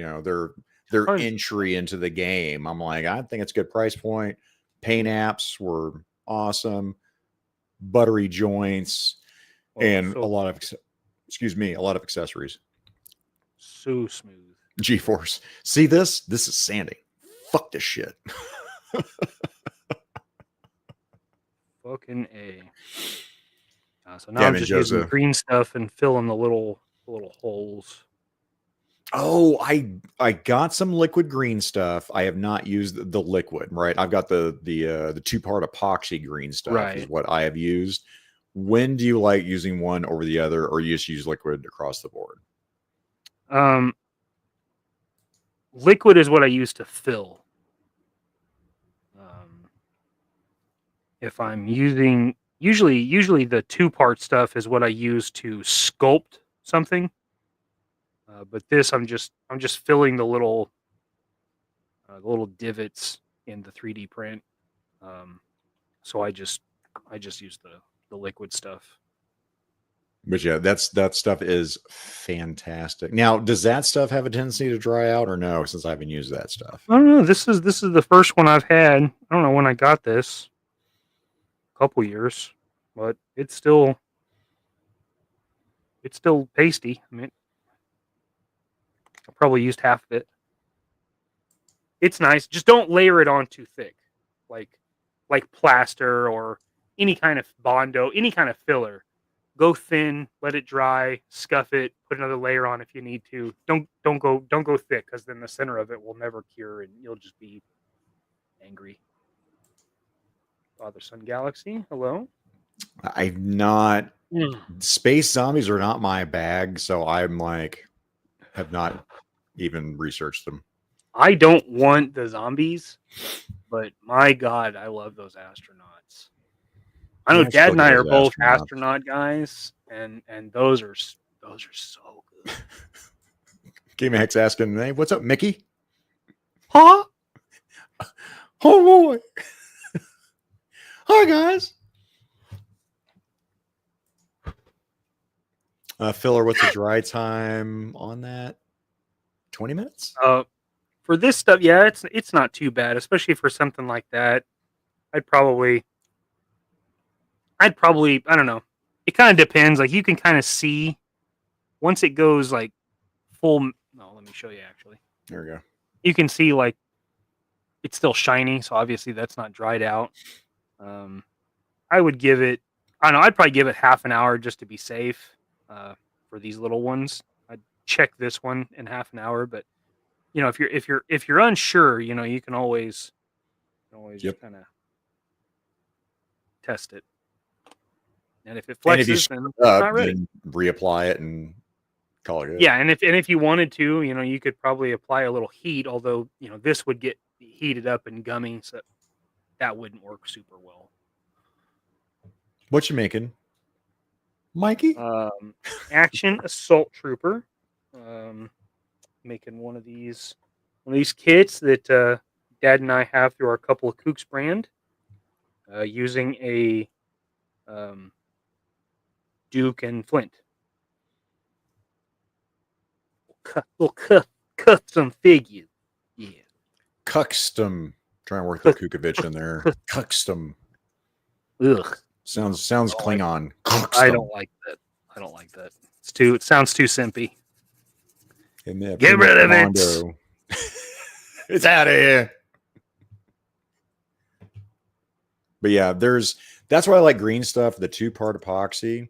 S2: their entry into the game. I'm like, I think it's a good price point. Paint apps were awesome. Buttery joints and a lot of accessories.
S1: So smooth.
S2: G-Force. See this? This is sanding. Fuck this shit.
S1: Fucking A. So now I'm just using green stuff and filling the little holes.
S2: Oh, I got some liquid green stuff. I have not used the liquid, right? I've got the 2-part epoxy green stuff is what I have used. When do you like using one over the other, or you just use liquid across the board?
S1: Liquid is what I use to fill. If I'm using usually the 2-part stuff is what I use to sculpt something. But this I'm just filling the little divots in the 3D print. So I just use the liquid stuff.
S2: But yeah, that stuff is fantastic. Now, does that stuff have a tendency to dry out or no? Since I haven't used that stuff,
S1: I don't know. This is the first one I've had. I don't know when I got this. A couple years, but it's still pasty. I mean, I probably used half of it. It's nice. Just don't layer it on too thick, like plaster or any kind of Bondo, any kind of filler. Go thin, let it dry, scuff it, put another layer on if you need to. Don't go thick, because then the center of it will never cure and you'll just be angry. Father Son Galaxy, hello.
S2: I've not. Space zombies are not my bag, so I'm like, have not even researched them.
S1: I don't want the zombies, but my God, I love those astronauts. I know Dad and I are both astronaut guys, and those are so good.
S2: K-Max asking, hey, what's up, Mickey?
S1: Huh?
S2: Oh boy. Hi guys. Filler, what's the dry time on that? 20 minutes?
S1: For this stuff, yeah, it's not too bad, especially for something like that. I'd probably, I don't know. It kind of depends. Like, you can kind of see once it goes like full. No, let me show you actually.
S2: There we go.
S1: You can see like it's still shiny, so obviously that's not dried out. I would give it. I don't know. I'd probably give it half an hour just to be safe. For these little ones, I'd check this one in half an hour. But if you're unsure, you can always just kind of test it. And if it flexes, then it's not ready.
S2: Then reapply it and call it good.
S1: Yeah, and if you wanted to, you could probably apply a little heat. Although this would get heated up and gummy, so that wouldn't work super well.
S2: What you making, Mikey?
S1: Action Assault Trooper. Making one of these kits that Dad and I have through our Couple of KUKs brand. Using a Duke and Flint. We'll custom figure. Yeah.
S2: Custom. Try and work the Kukovich in there. Custom.
S1: Ugh.
S2: Sounds Klingon.
S1: I don't like that. It sounds too simpy. Get rid of it.
S2: It's out of here. But yeah, that's why I like green stuff, the 2-part epoxy,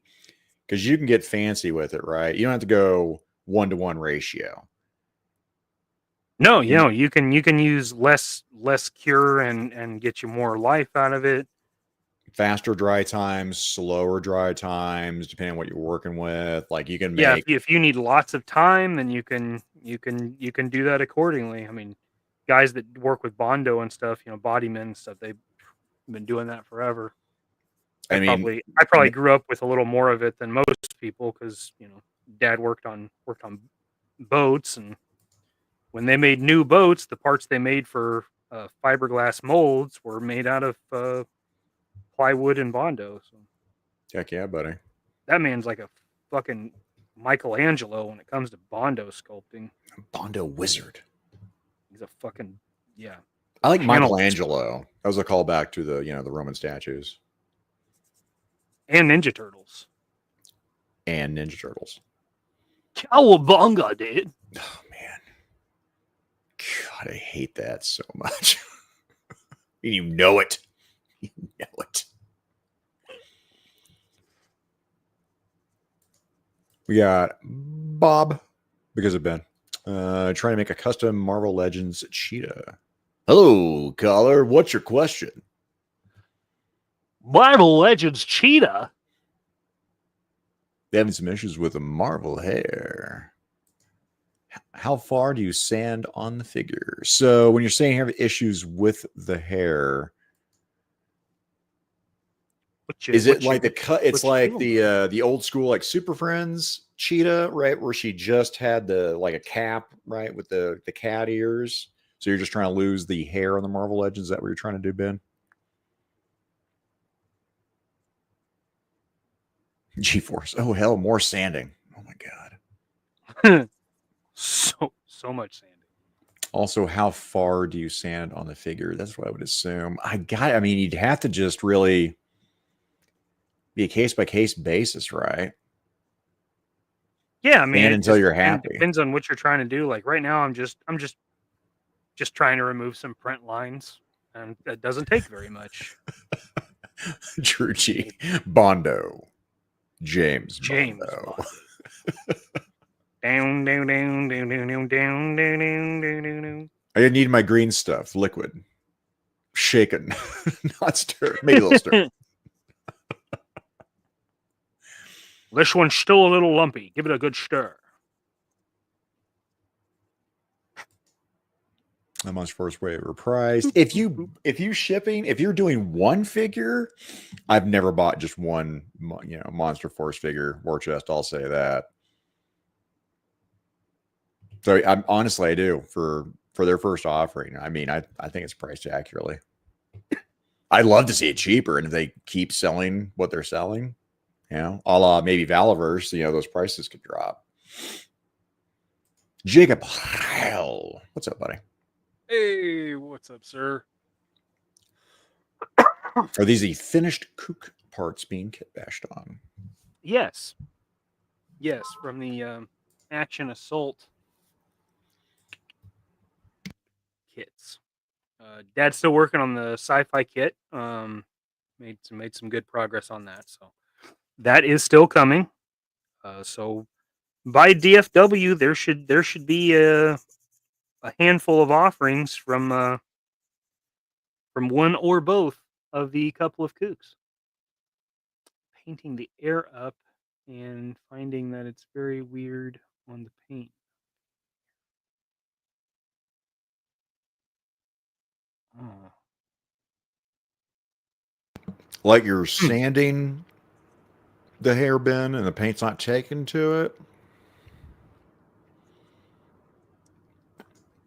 S2: because you can get fancy with it, right? You don't have to go 1-to-1 ratio.
S1: No, you can use less cure and get you more life out of it.
S2: Faster dry times, slower dry times, depending on what you're working with. Like, you can make.
S1: Yeah, if you need lots of time, then you can do that accordingly. I mean, guys that work with Bondo and stuff, bodymen and stuff, they've been doing that forever. I probably grew up with a little more of it than most people, because Dad worked on boats, and when they made new boats, the parts they made for fiberglass molds were made out of plywood and Bondo. So
S2: Heck yeah, buddy.
S1: That man's like a fucking Michelangelo when it comes to Bondo sculpting.
S2: Bondo wizard.
S1: He's a fucking, yeah.
S2: I like Michelangelo. That was a callback to the, the Roman statues.
S1: And Ninja Turtles. Cowabunga, dude.
S2: Oh, man. God, I hate that so much. You know it. You know it. We got Bob, because of Ben, trying to make a custom Marvel Legends cheetah. Hello, caller. What's your question?
S1: Marvel Legends cheetah?
S2: Having some issues with the Marvel hair. How far do you sand on the figure? So when you're saying you have issues with the hair, is it like the cut? It's like the old school like Super Friends cheetah, right? Where she just had the like a cap, right, with the cat ears. So you're just trying to lose the hair on the Marvel Legends. Is that what you're trying to do, Ben? G-Force. Oh hell, more sanding. Oh my god.
S1: so much sanding.
S2: Also, how far do you sand on the figure? That's what I would assume. I mean, you'd have to just really be a case-by-case basis, right?
S1: Yeah, I mean,
S2: until you're happy.
S1: Depends on what you're trying to do. Like right now, I'm just trying to remove some print lines, and that doesn't take very much.
S2: True G. Bondo. James Bondo.
S1: Down, down, down, down, down, down, down, down, down, down.
S2: I need my green stuff, liquid, shaken, not stirred, maybe a little stirred.
S1: This one's still a little lumpy. Give it a good stir.
S2: How much first wave reprised? If you're doing one figure, I've never bought just one, Monster Force figure, war chest. I'll say that. So I do for their first offering. I mean, I think it's priced accurately. I'd love to see it cheaper, and if they keep selling what they're selling, a la maybe Valaverse, those prices could drop. Jacob, what's up, buddy?
S1: Hey, what's up, sir?
S2: Are these the finished kook parts being kit bashed on?
S1: Yes, from the Action Assault kits. Dad's still working on the sci-fi kit. Made some good progress on that, so that is still coming. So by DFW, there should be a handful of offerings from one or both of the Couple of KUKs. Painting the air up and finding that it's very weird on the paint. Oh.
S2: Like you're sanding the hair bin and the paint's not taken to it?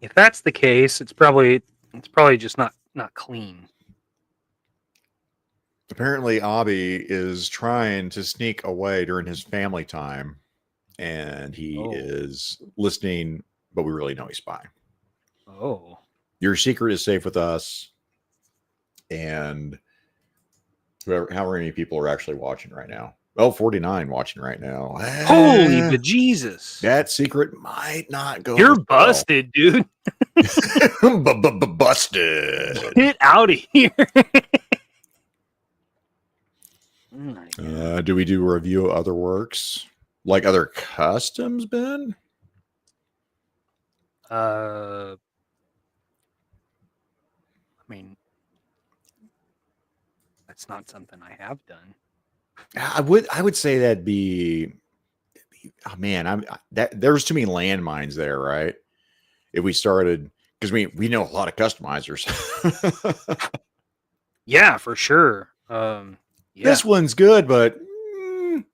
S1: If that's the case, it's probably just not clean.
S2: Apparently, Abby is trying to sneak away during his family time, and he is listening, but we really know he's spying.
S1: Oh.
S2: Your secret is safe with us, and however many people are actually watching right now. Well, 49 watching right now.
S1: Holy bejesus.
S2: That secret might not go.
S1: You're busted, dude.
S2: Busted.
S1: Get out of here.
S2: Do we do a review of other works? Like other customs, Ben?
S1: I mean, that's not something I have done.
S2: I would say that'd be oh man, there's too many landmines there, right? If we started, because we know a lot of customizers.
S1: Yeah, for sure.
S2: This one's good, but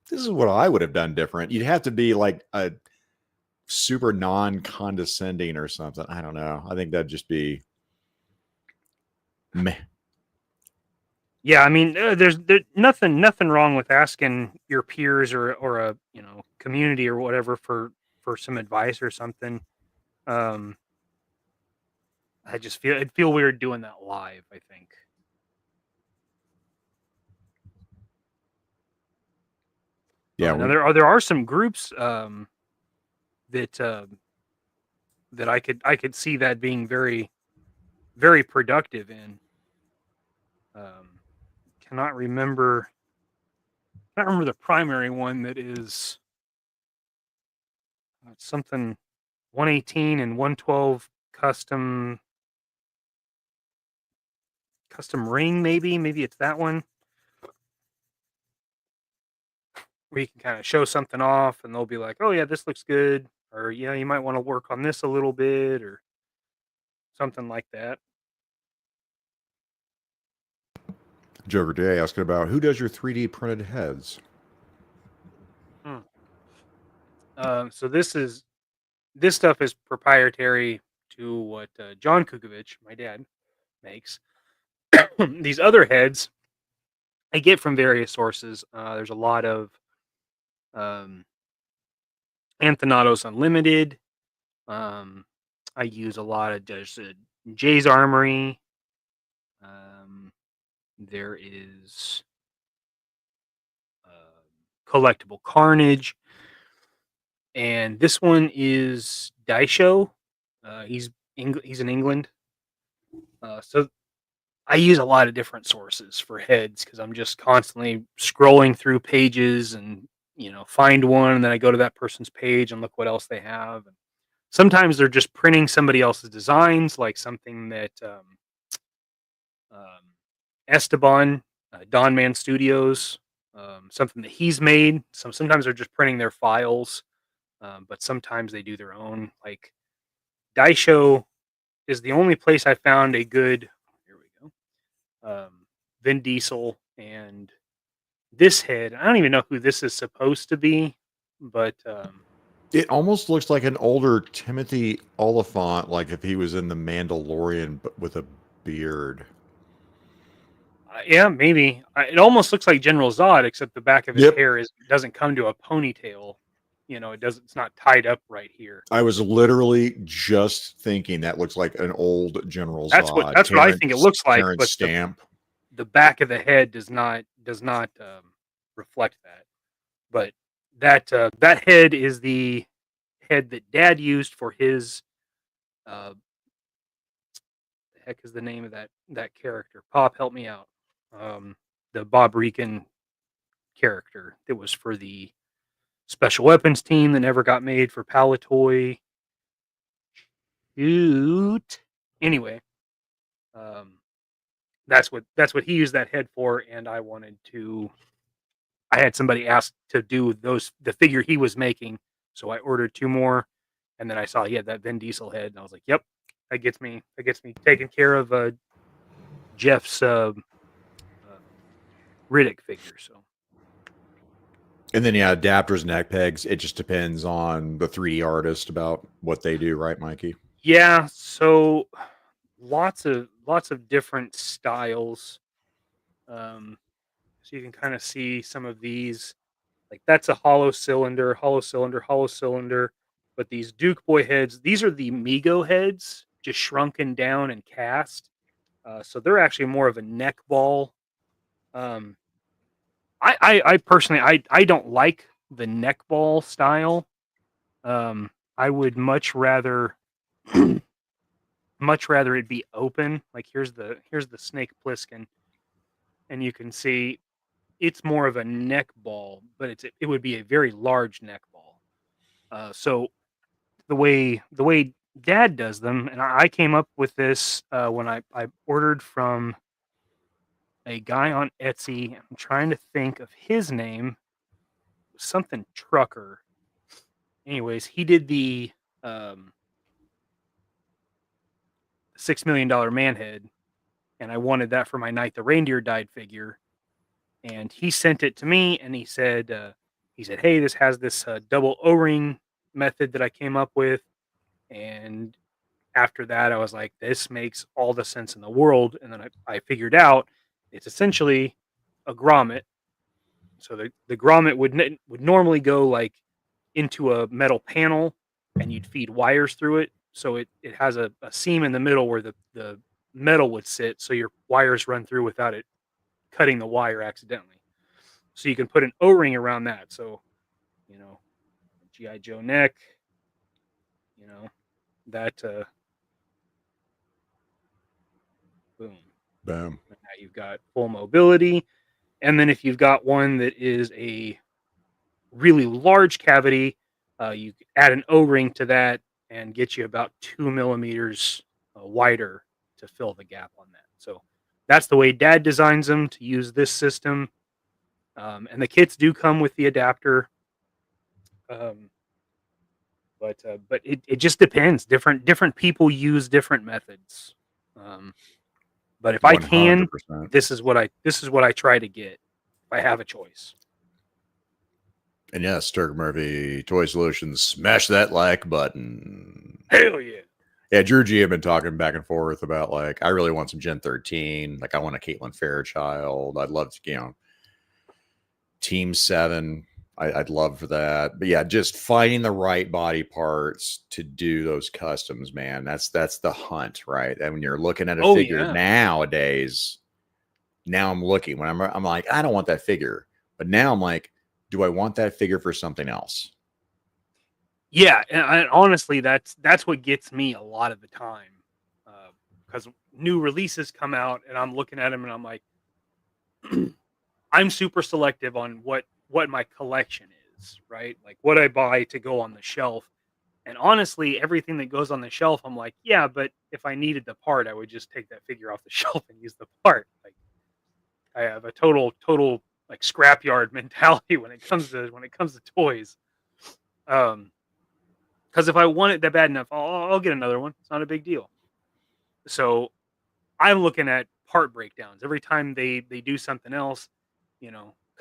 S2: this is what I would have done different. You'd have to be like a super non-condescending or something. I don't know. I think that'd just be meh.
S1: Yeah, I mean, there's nothing wrong with asking your peers or a community or whatever for some advice or something. I just it'd feel weird doing that live, I think.
S2: Yeah,
S1: Now there are some groups that that I could see that being very very productive in. Um, cannot remember the primary one that is something 118 and 112 custom ring, maybe it's that one where you can kind of show something off and they'll be like, oh yeah, this looks good, or yeah, you might want to work on this a little bit or something like that.
S2: Joker Day asking about who does your 3D printed heads.
S1: So this stuff is proprietary to what John Kukovich, my dad, makes. These other heads I get from various sources. There's a lot of um, Anthanatos Unlimited. I use a lot of just Jay's Armory. There is Collectible Carnage, and this one is Daisho. He's in England, so I use a lot of different sources for heads because I'm just constantly scrolling through pages and find one, and then I go to that person's page and look what else they have. And sometimes they're just printing somebody else's designs, like something that Esteban, Don Man Studios, something that he's made. So sometimes they're just printing their files, but sometimes they do their own. Like Daisho is the only place I found a good. Here we go. Vin Diesel and this head. I don't even know who this is supposed to be, but
S2: it almost looks like an older Timothy Oliphant, like if he was in The Mandalorian, but with a beard.
S1: Yeah, maybe. It almost looks like General Zod, except the back of his hair doesn't come to a ponytail. It doesn't. It's not tied up right here.
S2: I was literally just thinking that looks like an old General Zod.
S1: That's what I think it looks like.
S2: Terrence
S1: But
S2: Stamp.
S1: The back of the head does not reflect that. But that head is the head that Dad used for his. The heck is the name of that character? Pop, help me out. The Bob Rican character that was for the special weapons team that never got made for Palitoy. Shoot. Anyway, that's what he used that head for, and I had somebody ask to do the figure he was making, so I ordered 2 more, and then I saw he had that Vin Diesel head, and I was like, "Yep, that gets me taken care of." Jeff's Riddick figure. So,
S2: and then adapters, neck pegs. It just depends on the 3D artist about what they do, right, Mikey?
S1: Yeah. So lots of different styles. So you can kind of see some of these. Like that's a hollow cylinder. But these Duke Boy heads, these are the Mego heads, just shrunken down and cast. So they're actually more of a neck ball. I personally I don't like the neck ball style. I would much rather it be open. Like here's the Snake Plissken, and you can see it's more of a neck ball, but it would be a very large neck ball. So the way Dad does them, and I came up with this when I ordered from a guy on Etsy. I'm trying to think of his name. Something Trucker. Anyways, he did the $6 million man head, and I wanted that for my Night the Reindeer Died figure. And he sent it to me, and he said, "Hey, this has this double O-ring method that I came up with." And after that, I was like, "This makes all the sense in the world." And then I figured out It's essentially a grommet. So the grommet would normally go like into a metal panel, and you'd feed wires through it. So it has a seam in the middle where the metal would sit, so your wires run through without it cutting the wire accidentally. So you can put an O-ring around that. So, G.I. Joe neck, that boom.
S2: Boom.
S1: Now you've got full mobility. And then if you've got one that is a really large cavity, you add an O-ring to that and get you about 2 millimeters wider to fill the gap on that. So that's the way Dad designs them to use this system. And the kits do come with the adapter. But it just depends. Different people use different methods. But if 100%. I can, this is what I try to get if I have a choice.
S3: And yes, Turk Murphy Toy Solutions, smash that like button.
S1: Hell yeah.
S3: Yeah, Drew G have been talking back and forth about like, I really want some Gen 13. Like I want a Caitlin Fairchild. I'd love to, Team 7. I'd love for that. But yeah, just finding the right body parts to do those customs, man. That's the hunt, right? And when you're looking at a figure nowadays, now I'm looking when I'm like, I don't want that figure. But now I'm like, do I want that figure for something else?
S1: Yeah, and honestly, that's what gets me a lot of the time. Because new releases come out and I'm looking at them and I'm like, I'm super selective on what my collection is, right? Like what I buy to go on the shelf. And honestly, everything that goes on the shelf, I'm like, yeah, but if I needed the part, I would just take that figure off the shelf and use the part. Like I have a total like scrapyard mentality when it comes to toys. Because if I want it that bad enough, I'll get another one. It's not a big deal. So I'm looking at part breakdowns every time they do something else.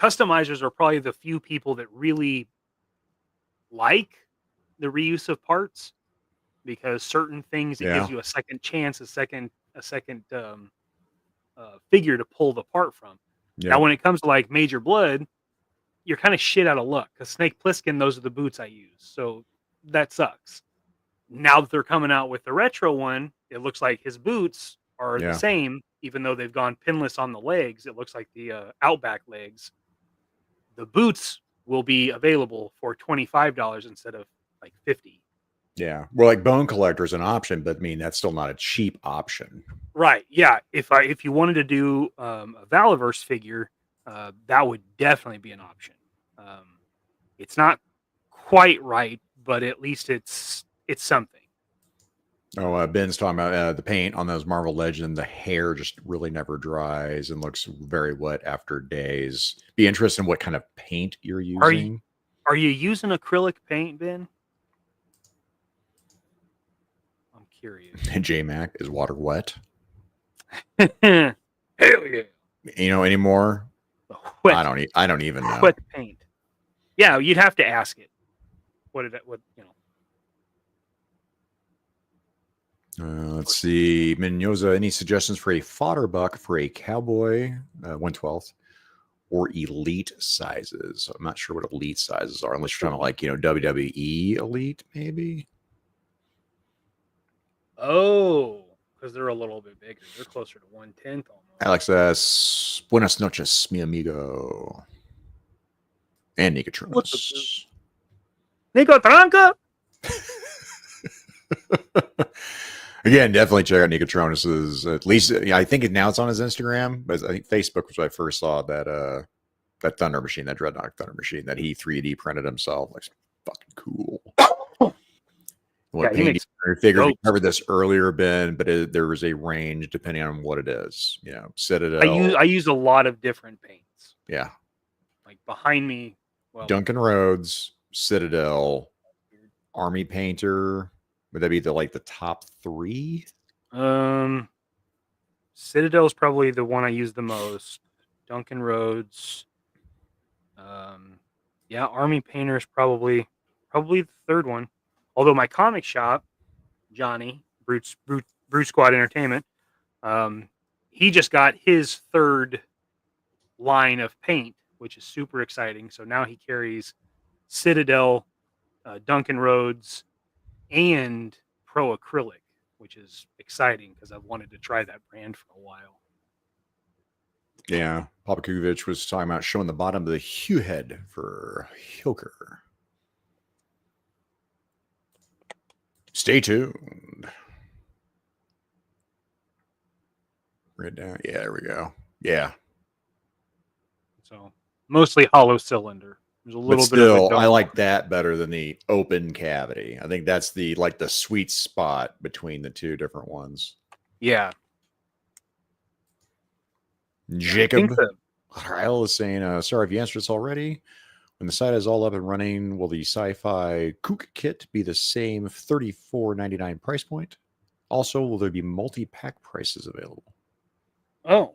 S1: Customizers are probably the few people that really like the reuse of parts, because certain things it gives you a second chance, a second figure to pull the part from. Yeah. Now, when it comes to like Major Blood, you're kind of shit out of luck because Snake Plissken, those are the boots I use, so that sucks. Now that they're coming out with the retro one, it looks like his boots are the same, even though they've gone pinless on the legs. It looks like the Outback legs. The boots will be available for $25 instead of like $50.
S3: Yeah, well, like Bone Collector is an option, but I mean that's still not a cheap option,
S1: right? Yeah, if you wanted to do a Valaverse figure, that would definitely be an option. It's not quite right, but at least it's something.
S3: Oh, Ben's talking about the paint on those Marvel Legend. The hair just really never dries and looks very wet after days. Be interested in what kind of paint you're using.
S1: Are you using acrylic paint, Ben? I'm curious.
S3: JMK, is water wet?
S1: Hell yeah.
S3: Anymore? I don't even know.
S1: Wet paint. Yeah, you'd have to ask it.
S3: Let's see. Menyoza, any suggestions for a fodder buck for a cowboy 1/12 or elite sizes? I'm not sure what elite sizes are, unless you're talking like, WWE elite, maybe.
S1: Oh, because they're a little bit bigger. They're closer to 1/10 almost.
S3: Alex says, Buenas noches, mi amigo. And Nicotronis.
S1: Nico Tranca!
S3: Again, definitely check out Nicotronis's. At least I think now it's on his Instagram, but I think Facebook was where I first saw that Thunder Machine, that Dreadnought Thunder Machine that he 3D printed himself. Looks fucking cool. What paint figures? We covered this earlier, Ben, but there was a range depending on what it is. Citadel.
S1: I use a lot of different paints.
S3: Yeah,
S1: like behind me,
S3: Duncan Rhodes, Citadel, Army Painter. Would that be the top 3?
S1: Citadel is probably the one I use the most. Duncan Rhodes. Army Painter is probably the third one. Although my comic shop, Johnny, Brute Squad Entertainment, he just got his third line of paint, which is super exciting. So now he carries Citadel, Duncan Rhodes, and Pro Acrylic, which is exciting because I've wanted to try that brand for a while.
S3: Yeah, Papa Kukovich was talking about showing the bottom of the hue head for Hilker. Stay tuned. Right down. Yeah, there we go. Yeah.
S1: So mostly hollow cylinder. There's a little
S3: but
S1: bit of
S3: still,
S1: a dome.
S3: I like that better than the open cavity. I think that's the sweet spot between the two different ones.
S1: Yeah.
S3: Jacob Kyle is saying, sorry if you answered this already. When the site is all up and running, will the Sci-Fi Kook kit be the same $34.99 price point? Also, will there be multi-pack prices available?
S1: Oh,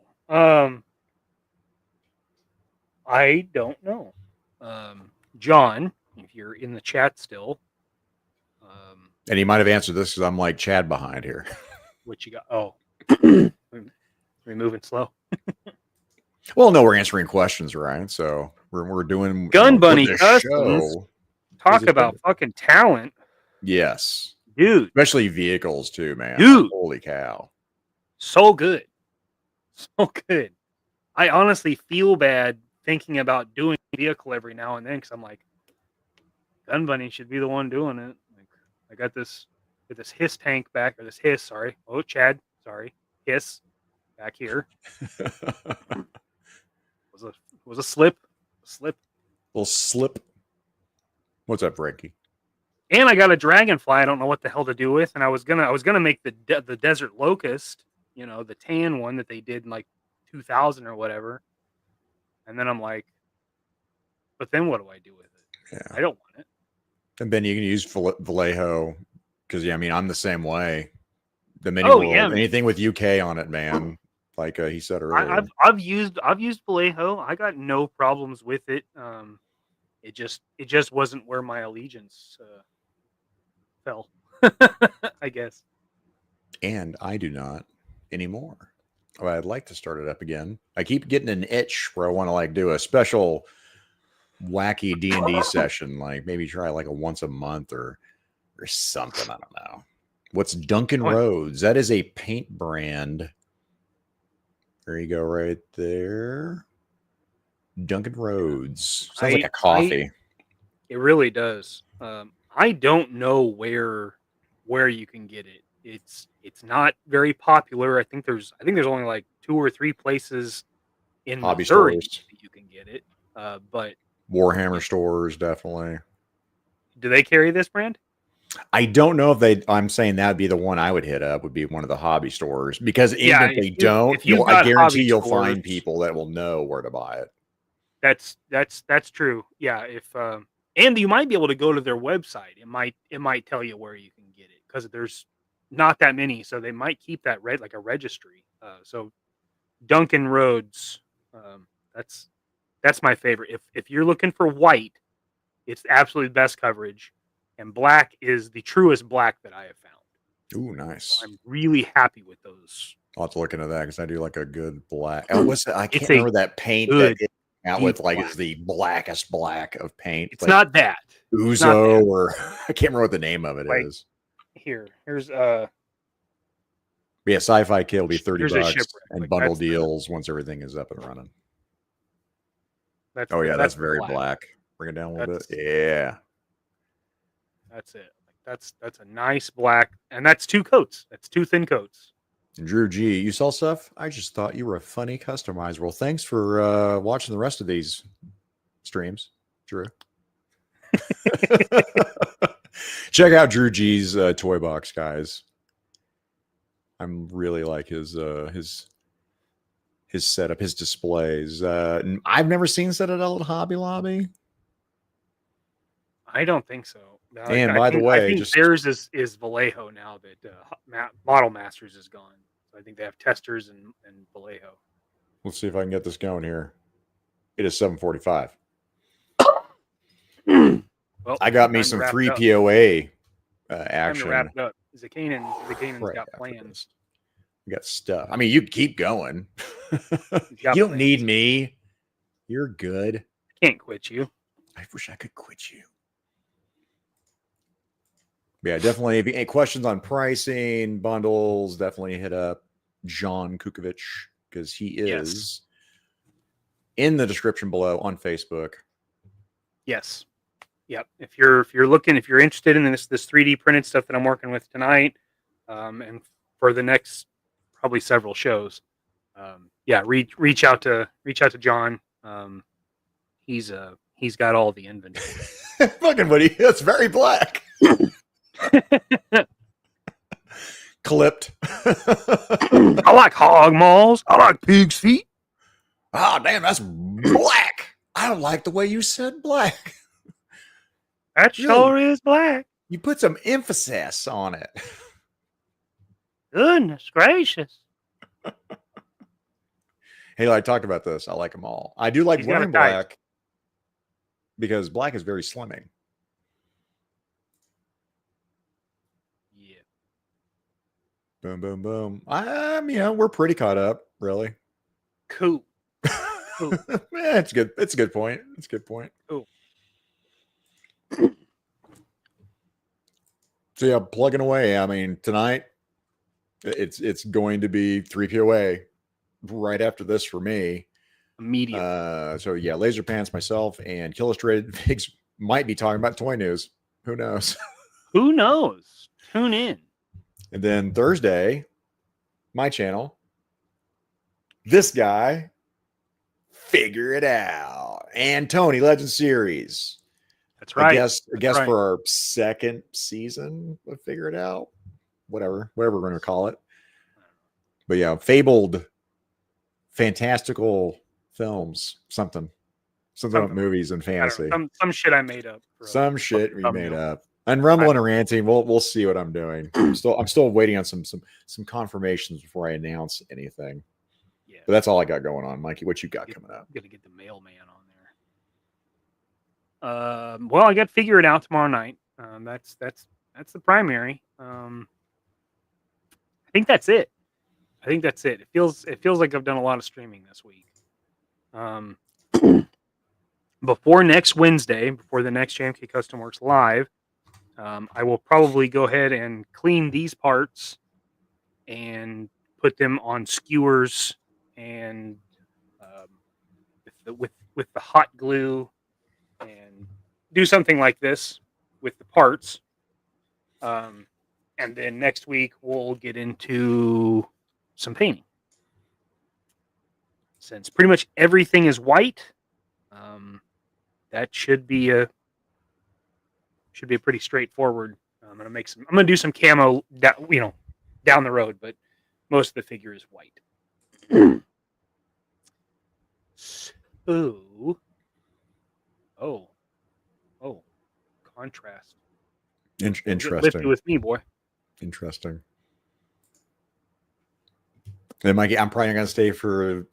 S1: I don't know. John, if you're in the chat still.
S3: And he might have answered this because I'm like Chad behind here.
S1: What you got? Oh, we're moving slow.
S3: Well, no, we're answering questions, right? So we're doing
S1: Gun Bunny
S3: the
S1: Customs.
S3: show.
S1: Talk about fucking talent.
S3: Yes.
S1: Dude.
S3: Especially vehicles too, man.
S1: Dude.
S3: Holy cow.
S1: So good. So good. I honestly feel bad thinking about doing a vehicle every now and then because I'm like, Gun Bunny should be the one doing it. Like, I got this hiss tank back, or this hiss, sorry. Oh, Chad, sorry. Hiss back here. was a slip.
S3: Little slip. What's up, Frankie?
S1: And I got a dragonfly. I don't know what the hell to do with. And I was gonna make the desert locust, the tan one that they did in like 2000 or whatever. And then I'm like, but then what do I do with it?
S3: Yeah.
S1: I don't want it.
S3: And Ben, you can use Vallejo because I'm the same way. The mini
S1: Oh,
S3: world,
S1: yeah,
S3: anything with UK on it, man. Like he said earlier.
S1: I've used Vallejo. I got no problems with it. It just wasn't where my allegiance fell. I guess.
S3: And I do not anymore. Oh, I'd like to start it up again. I keep getting an itch where I want to do a special wacky D&D session, like maybe try like a once a month or something. I don't know. What's Duncan Rhodes? That is a paint brand. There you go, right there. Duncan Rhodes. Sounds like a coffee.
S1: It really does. I don't know where you can get it. It's not very popular. I think there's only like 2 or 3 places in
S3: hobby
S1: Missouri
S3: stores
S1: that you can get it. But
S3: Warhammer stores definitely.
S1: Do they carry this brand?
S3: I don't know if I'm saying that'd be the one I would hit up. Would be one of the hobby stores because even if they don't, I guarantee you'll find people that will know where to buy it.
S1: That's true. Yeah, if and you might be able to go to their website. It might tell you where you can get it because there's not that many, so they might keep that like a registry. So Duncan Rhodes, that's my favorite. If you're looking for white, it's absolutely the best coverage, and black is the truest black that I have found.
S3: Ooh, nice.
S1: So I'm really happy with those.
S3: I'll have to look into that because I do like a good black. Oh, what's that? I can't remember that paint that it out with is the blackest black of paint.
S1: It's not that
S3: Uzo or I can't remember what the name of it is.
S1: Here's
S3: yeah, Sci-Fi Kit will be $30 and bundle deals once everything is up and running. That's very black. Bring it down a little bit. Yeah.
S1: That's it. That's a nice black, and that's 2 coats. That's 2 thin coats.
S3: Drew G, you sell stuff? I just thought you were a funny customizer. Well, thanks for watching the rest of these streams, Drew. Check out Drew G's toy box, guys. I'm really like his setup, his displays. I've never seen Citadel at Hobby Lobby.
S1: I don't think so. No,
S3: and by the way,
S1: I think theirs is Vallejo now that Model Masters is gone. So I think they have Testers and Vallejo.
S3: Let's see if I can get this going here. It is 7:45. Well, I got me some 3 POA action.
S1: Time to wrap it up. Zakainen's got plans.
S3: We got stuff. I mean, you keep going.
S1: You
S3: don't need me. You're good.
S1: Can't quit you.
S3: I wish I could quit you. Yeah, definitely. If you any questions on pricing, bundles, definitely hit up John Kukovich because he is in the description below on Facebook.
S1: Yes. Yep. If you're looking, if you're interested in this 3D printed stuff that I'm working with tonight, and for the next probably several shows, reach out to John. He's got all the inventory.
S3: Fucking buddy, that's very black. Clipped.
S1: I like hog maws. I like pig's feet.
S3: Oh, damn, that's black. I don't like the way you said black.
S1: That sure is black.
S3: You put some emphasis on it.
S1: Goodness gracious.
S3: Hey, I talked about this. I like them all. I do like wearing black because black is very slimming.
S1: Yeah.
S3: Boom, boom, boom. We're pretty caught up, really.
S1: Cool.
S3: It's good. It's a good point. It's a good point.
S1: Cool.
S3: So yeah, plugging away. I mean, tonight it's going to be 3POA right after this for me.
S1: Immediately.
S3: So yeah, Laser Pants, myself, and Illustrated Figs might be talking about toy news. Who knows?
S1: Who knows? Tune in.
S3: And then Thursday, my channel. This guy, Figure It Out, and Tony Legend Series.
S1: That's right.
S3: I guess for our second season of Figure It Out, whatever we're going to call it. But yeah, fabled, fantastical films, something about movies and fantasy.
S1: Some shit I made up.
S3: Some shit we made up. And rumbling and ranting, we'll see what I'm doing. I'm still waiting on some confirmations before I announce anything.
S1: Yeah.
S3: But that's all I got going on, Mikey. What you got coming up?
S1: I'm gonna get the mailman on there. Well, I got Figure It Out tomorrow night. That's the primary. I think that's it. It feels like I've done a lot of streaming this week. Before next Wednesday, before the next JMK Custom Works live, I will probably go ahead and clean these parts and put them on skewers and with the hot glue and do something like this with the parts. And then next week we'll get into some painting. Since pretty much everything is white, that should be a pretty straightforward. I'm gonna do some camo down the road, but most of the figure is white. So, contrast.
S3: Interesting.
S1: Lift it with me, boy.
S3: Interesting. And Mikey, I'm probably gonna stay for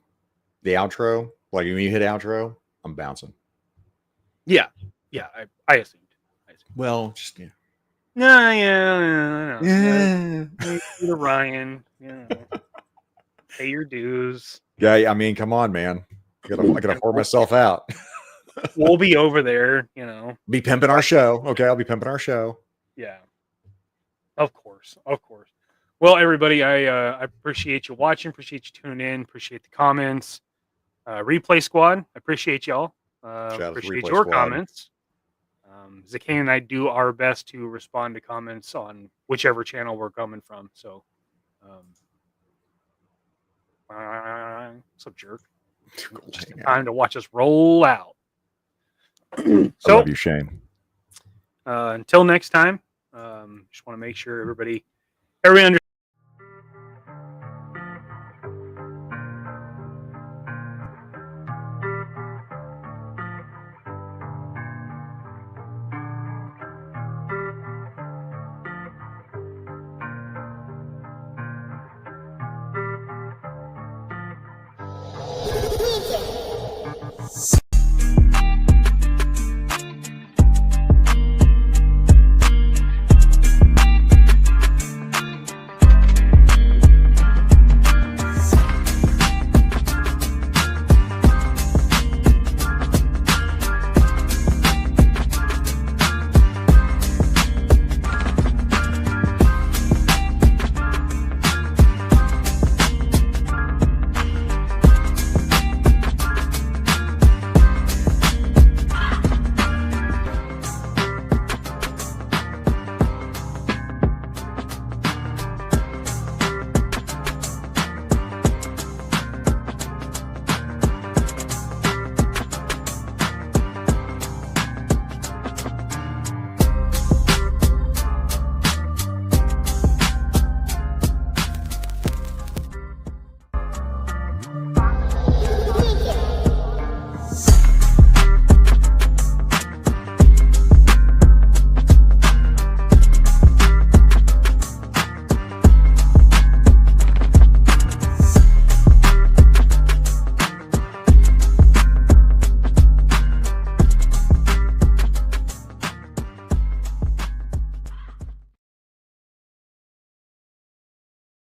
S3: the outro. Like when you hit outro, I'm bouncing.
S1: Yeah, I assumed.
S3: Well, just yeah.
S1: No. The Ryan, pay your dues.
S3: Yeah, I mean, come on, man. I gotta pour myself out.
S1: We'll be over there,
S3: Be pimping our show. Okay, I'll be pimping our show.
S1: Yeah. Of course. Well, everybody, I appreciate you watching. Appreciate you tuning in. Appreciate the comments. Replay Squad, I appreciate y'all. Appreciate your comments. Zakainen and I do our best to respond to comments on whichever channel we're coming from. So, what's up, jerk? Just time to watch us roll out.
S3: I love you, Shane.
S1: Until next time, just want to make sure everybody understands.